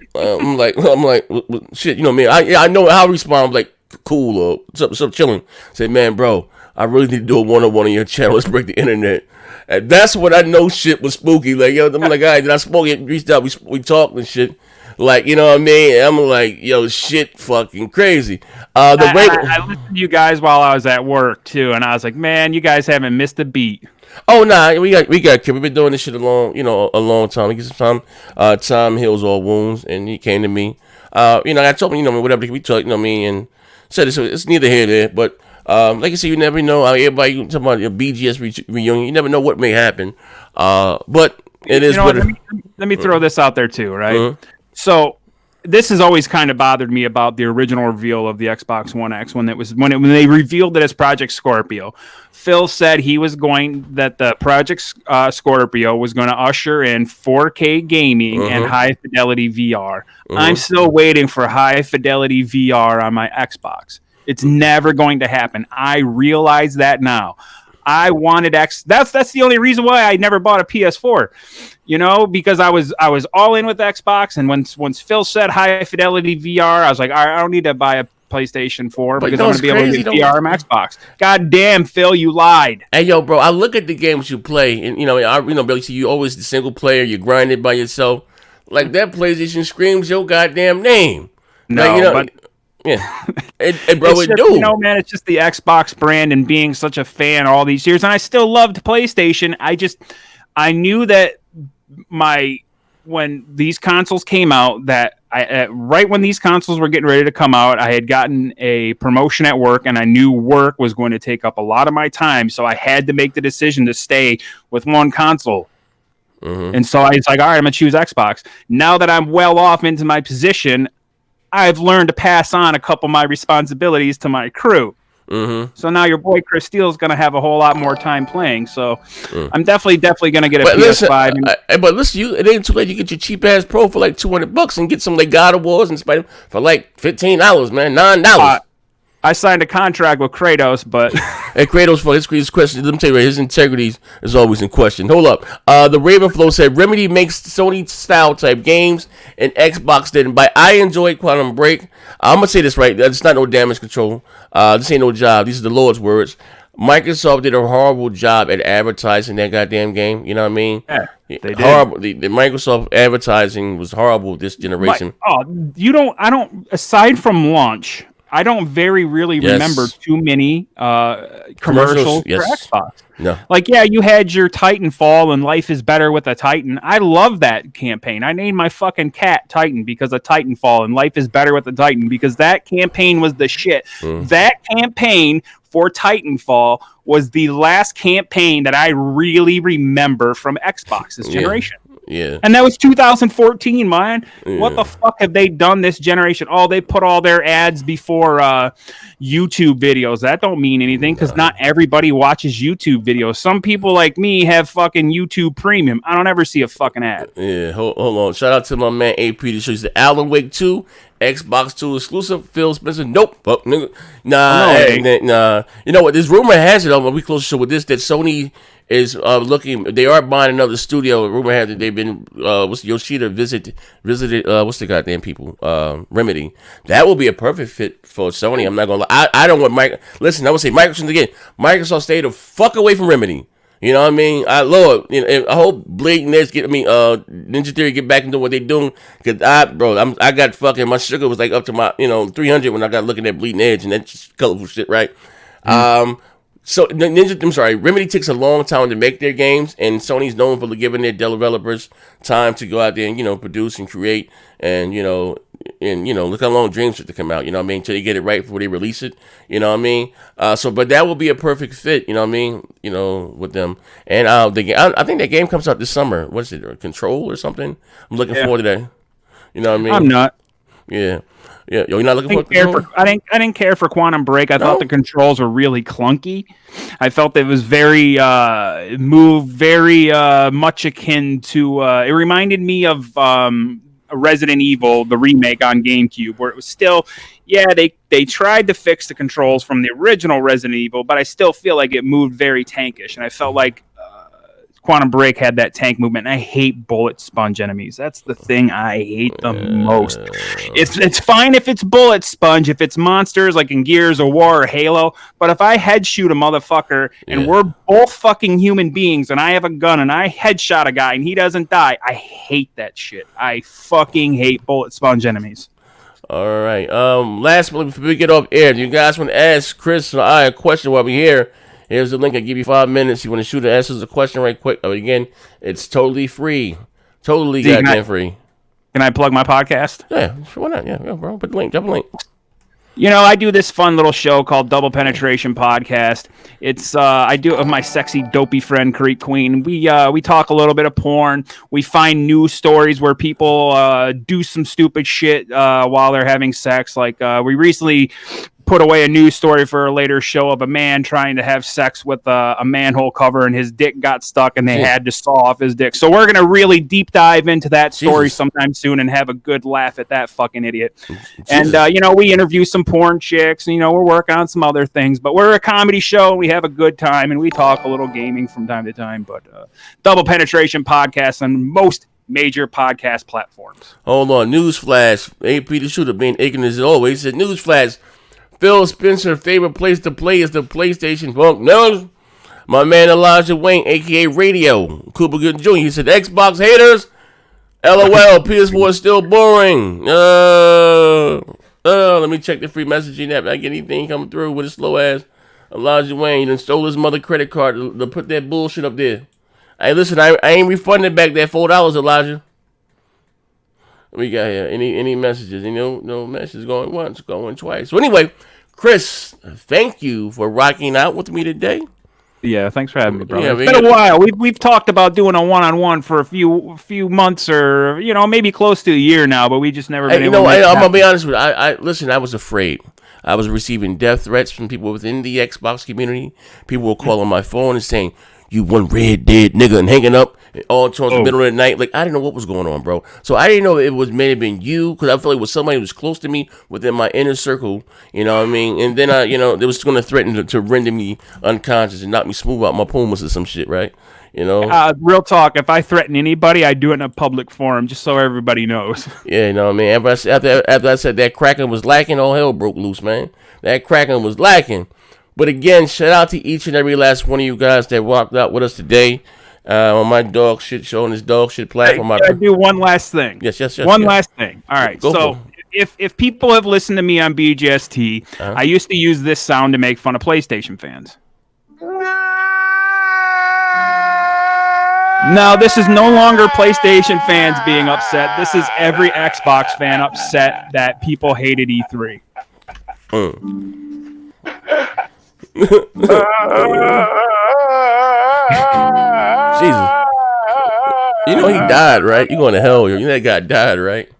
shit, you know me. I know how I respond. I'm like, cool or something chilling. Say, man, bro, I really need to do a one-on-one on your channel. Let's break the internet. And that's when I know shit was spooky. Like, yo, I'm like, all right, then I spoke it, reached out, we talked and shit. Like, you know what I mean? And I'm like, yo, shit fucking crazy. I listened to you guys while I was at work too, and I was like, man, you guys haven't missed a beat. Oh nah, we've been doing this shit a long time. He gets some time. Time heals all wounds, and he came to me. I told him, whatever we talk, and said it's neither here nor there. But like I said, you never know. Everybody talking about your BGS reunion, you never know what may happen. But it is. Let me throw this out there too, right? Mm-hmm. So this has always kind of bothered me about the original reveal of the Xbox One X when they revealed it as Project Scorpio. Phil said that the Project Scorpio was going to usher in 4K gaming and high fidelity VR. I'm still waiting for high fidelity VR on my Xbox. It's never going to happen. I realize that now. I wanted That's the only reason why I never bought a PS4. Because I was all in with Xbox, and once Phil said high fidelity VR, I was like, all right, I don't need to buy a PlayStation 4 because I'm going to be able to get VR on Xbox. God damn, Phil, you lied. Hey, yo, bro, I look at the games you play, and basically you always the single player, you grind it by yourself. Like that PlayStation screams your goddamn name. No, but. Yeah, bro, it do. Man, it's just the Xbox brand and being such a fan all these years, and I still loved PlayStation. I knew that when these consoles came out, that right when these consoles were getting ready to come out, I had gotten a promotion at work, and I knew work was going to take up a lot of my time, so I had to make the decision to stay with one console. Mm-hmm. And so I was like, all right, I'm gonna choose Xbox. Now that I'm well off into my position, I've learned to pass on a couple of my responsibilities to my crew. Mm-hmm. So now your boy Kris Steele is going to have a whole lot more time playing. So I'm definitely going to get a PS5. But listen, it ain't too late. You get your cheap ass Pro for like $200 and get some like God of Wars and Spider for like $15, man, $9. I signed a contract with Kratos, but and Kratos for his question. Let me tell you, his integrity is always in question. Hold up, the Ravenflow said Remedy makes Sony style type games and Xbox didn't. But I enjoyed Quantum Break. I'm gonna say this right. It's not no damage control. This ain't no job. These are the Lord's words. Microsoft did a horrible job at advertising that goddamn game. You know what I mean? Yeah, they did. Horrible. The Microsoft advertising was horrible this generation. Aside from launch, I don't really remember too many commercials for Xbox. No. Like, yeah, you had your Titanfall and Life is Better with a Titan. I love that campaign. I named my fucking cat Titan because of Titanfall and Life is Better with a Titan because that campaign was the shit. That campaign for Titanfall was the last campaign that I really remember from Xbox this generation. Yeah. And that was 2014, man. Yeah. What the fuck have they done this generation? Oh, they put all their ads before YouTube videos. That don't mean anything because not everybody watches YouTube videos. Some people like me have fucking YouTube Premium. I don't ever see a fucking ad. Yeah, hold on. Shout out to my man AP that shows the Alan Wake 2, Xbox 2 exclusive. Phil Spencer, nope. Fuck, nigga. Nah. You know what? This rumor has it, we close to show with this, that Sony is looking. They are buying another studio. Rumor has it they've been. Yoshida visited. What's the goddamn people? Remedy. That will be a perfect fit for Sony. I'm not gonna lie. I don't want Listen, I would say Microsoft again. Microsoft stay the fuck away from Remedy. You know what I mean? I hope Bleeding Edge Ninja Theory get back into what they doing. Cause I got fucking my sugar was like up to my 300 when I got looking at Bleeding Edge and that's just colorful shit, right? So Remedy takes a long time to make their games, and Sony's known for giving their developers time to go out there and produce and create, and look how long Dreams took to come out. You know what I mean? Until they get it right before they release it. You know what I mean? But that will be a perfect fit. You know what I mean? With them, and I think that game comes out this summer. What is it? Control or something? I'm looking forward to that. You know what I mean? I'm not. Yeah. Yeah, you're not looking for. I didn't care for Quantum Break. I thought the controls were really clunky. I felt it was very much akin to. It reminded me of Resident Evil, the remake on GameCube, where it was still, they tried to fix the controls from the original Resident Evil, but I still feel like it moved very tankish, and I felt like Quantum Break had that tank movement, and I hate bullet sponge enemies. That's the thing I hate the most. It's fine if it's bullet sponge, if it's monsters like in Gears of War or Halo, but if I head shoot a motherfucker and we're both fucking human beings and I have a gun and I headshot a guy and he doesn't die, I hate that shit. I fucking hate bullet sponge enemies. All right. Last one before we get off air, do you guys want to ask Kris or I a question while we're here? Here's the link. I give you 5 minutes. You want to shoot and answer the question right quick. Again, it's totally free. Totally goddamn free. Can I plug my podcast? Yeah, why not? Yeah, bro. Put the link. Drop a link. You know, I do this fun little show called Double Penetration Podcast. It's I do it with my sexy, dopey friend, Creek Queen. We talk a little bit of porn. We find news stories where people do some stupid shit while they're having sex. Like we recently put away a news story for a later show of a man trying to have sex with a manhole cover and his dick got stuck and they had to saw off his dick. So we're going to really deep dive into that story sometime soon and have a good laugh at that fucking idiot. And, you know, we interview some porn chicks and, you know, we're working on some other things, but we're a comedy show and we have a good time and we talk a little gaming from time to time, but Double Penetration Podcast on most major podcast platforms. Hold on. Newsflash. AP the Shooter being ignorant as always. Said newsflash. Phil Spencer's favorite place to play is the PlayStation. Funk knows. My man Elijah Wayne, a.k.a. Radio. Cooper Good Jr. He said, Xbox haters. LOL. PS4 is still boring. Let me check the free messaging app. I get anything coming through with a slow ass. Elijah Wayne then stole his mother credit card to put that bullshit up there. Hey, listen, I ain't refunding back that $4, Elijah. We got here any messages? No messages going once, going twice. So anyway, Kris, thank you for rocking out with me today. Yeah, thanks for having me, bro. Yeah, it's been a while. We've talked about doing a one-on-one for a few months or maybe close to a year now, but we just never been able to make it happen. I'm gonna be honest with you. Listen, I was afraid. I was receiving death threats from people within the Xbox community. People were calling my phone and saying, "You one red dead nigga," and hanging up all towards the middle of the night. Like, I didn't know what was going on, bro. So I didn't know if it may have been you, because I felt like it was somebody who was close to me within my inner circle. You know what I mean? And then they was going to threaten to render me unconscious and knock me smooth out my pumas or some shit, right? You know? Real talk. If I threaten anybody, I do it in a public forum, just so everybody knows. Yeah, you know what I mean? After I said that Kraken was lacking, all hell broke loose, man. That Kraken was lacking. But again, shout out to each and every last one of you guys that walked out with us today on my dog shit show on this dog shit platform. Hey, I do one last thing. Yes. One last thing. All right. So if people have listened to me on BGST, I used to use this sound to make fun of PlayStation fans. Now, this is no longer PlayStation fans being upset. This is every Xbox fan upset that people hated E3. Jesus. You know he died, right? You going to hell. You know that guy died, right?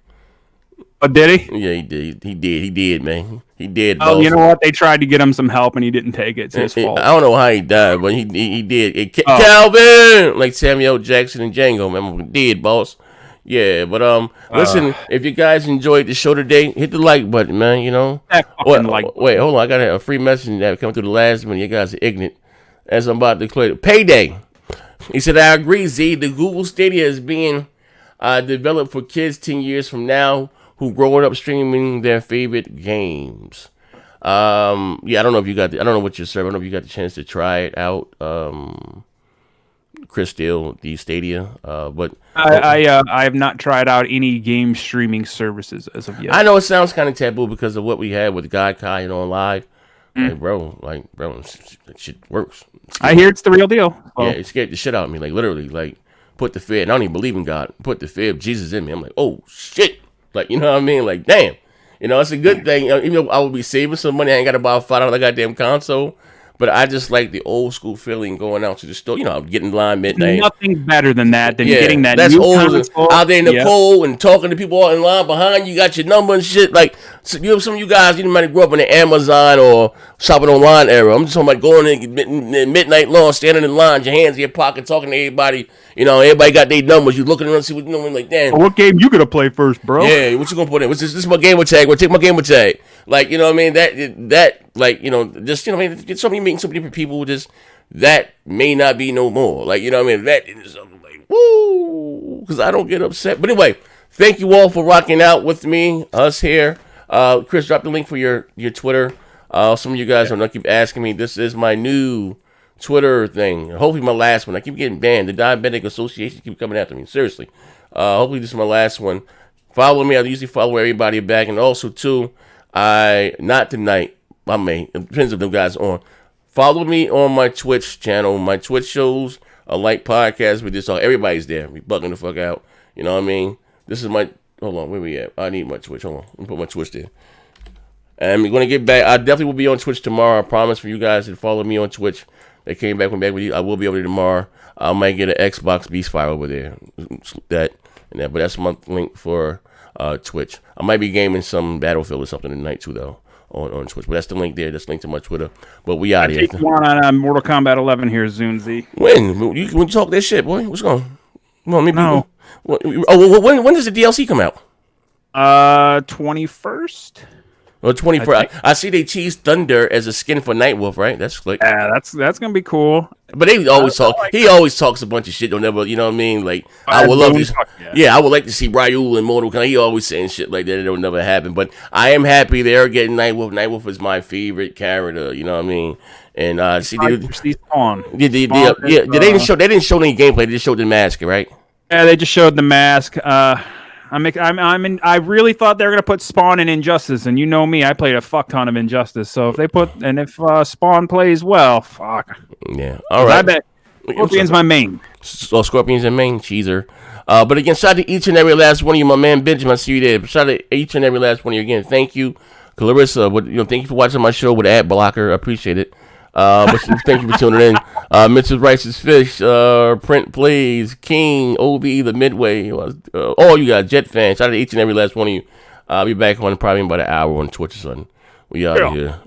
Oh, did he? Yeah, he did. He did, man. He did. Oh, boss. You know what? They tried to get him some help, and he didn't take it. It's his fault. I don't know how he died, but he did. Calvin! Like Samuel Jackson and Django, man. He did, boss. Yeah, but listen, if you guys enjoyed the show today, hit the like button, man, you know. Wait, hold on. I got a free message that come through the last minute. You guys are ignorant. As I'm about to declare payday. He said, I agree, Z. The Google Stadia is being developed for kids 10 years from now who grow up streaming their favorite games. Yeah, I don't know if you got I don't know what you're serving. I don't know if you got the chance to try it out. Kris Steele, the Stadia, but I have not tried out any game streaming services as of yet. I know it sounds kind of taboo because of what we had with God Kai and on live. Like, bro, that shit works. I hear it's the real deal. Yeah, it scared the shit out of me. Like, literally, like, put the fear. And I don't even believe in God. Put the fear of Jesus in me. I'm like, oh shit. Like, you know what I mean? Like, damn. You know, it's a good thing. Even though I would be saving some money, I ain't got to buy a $5 goddamn console. But I just like the old school feeling going out to the store. You know, getting in line midnight. Nothing better than that, getting that new console. Out there in the cold and talking to people in line behind you, got your number and shit. Like, some of you guys, you might grow up in the Amazon or shopping online era. I'm just talking about going in midnight long, standing in line, your hands in your pocket, talking to everybody. You know, everybody got their numbers. You looking around, see what you know, like, damn. What game you gonna play first, bro? Yeah, what you gonna put in? This is my gamer tag. We'll take my gamer tag. Like, you know what I mean? That like, you know, just, you know what I mean? Meeting some different people, just that may not be no more. Like, you know what I mean? That is like, woo, because I don't get upset. But anyway, thank you all for rocking out with me, us here. Kris, drop the link for your Twitter. Some of you guys are not keep asking me. This is my new Twitter thing. Hopefully my last one. I keep getting banned. The Diabetic Association keep coming after me. Seriously. Hopefully this is my last one. Follow me. I usually follow everybody back. And also, too, not tonight. I may. It depends if the guys on. Follow me on my Twitch channel. My Twitch shows are like podcasts. We just all everybody's there. We bugging the fuck out. You know what I mean? This is my. Hold on. Where we at? I need my Twitch. Hold on. Let me put my Twitch there. And we're going to get back. I definitely will be on Twitch tomorrow. I promise for you guys that follow me on Twitch. They came back with you. I will be over there tomorrow. I might get an Xbox Beast Fire over there. But that's my link for Twitch. I might be gaming some Battlefield or something tonight too, though, on Twitch. But that's the link there. That's linked to my Twitter. But we out here. Take one on Mortal Kombat 11 here, Zunzi. When you talk that shit, boy? What's going on? Come on, maybe. No. When does the DLC come out? 21st. Well, 24th. I see they teased Thunder as a skin for Nightwolf, right? That's slick. Yeah, that's gonna be cool. But they always talk. He always talks a bunch of shit. Don't ever, you know what I mean? Like I would love to. Yeah, I would like to see Ryu and Mortal Kombat. He always saying shit like that. It'll never happen. But I am happy they're getting Nightwolf. Nightwolf is my favorite character. You know what I mean? And see, Spawn. They didn't show. They didn't show any gameplay. They just showed the mask, right? Yeah, they just showed the mask. I really thought they were gonna put Spawn in Injustice, and you know me, I played a fuck ton of Injustice. So if Spawn plays well, fuck. Yeah, all right. I bet Scorpion's my main. So Scorpion's in main, cheeser. But again, shout out to each and every last one of you, my man Benjamin. I see you there. Shout out to each and every last one of you again. Thank you, Clarissa. Thank you for watching my show with Ad Blocker. I appreciate it. But thank you for tuning in. Mrs. Rice's Fish, Print Plays, King, OB, the Midway, all you guys, Jet fans. Shout out to each and every last one of you. I'll be back on probably in about an hour on Twitch or something. We out of here.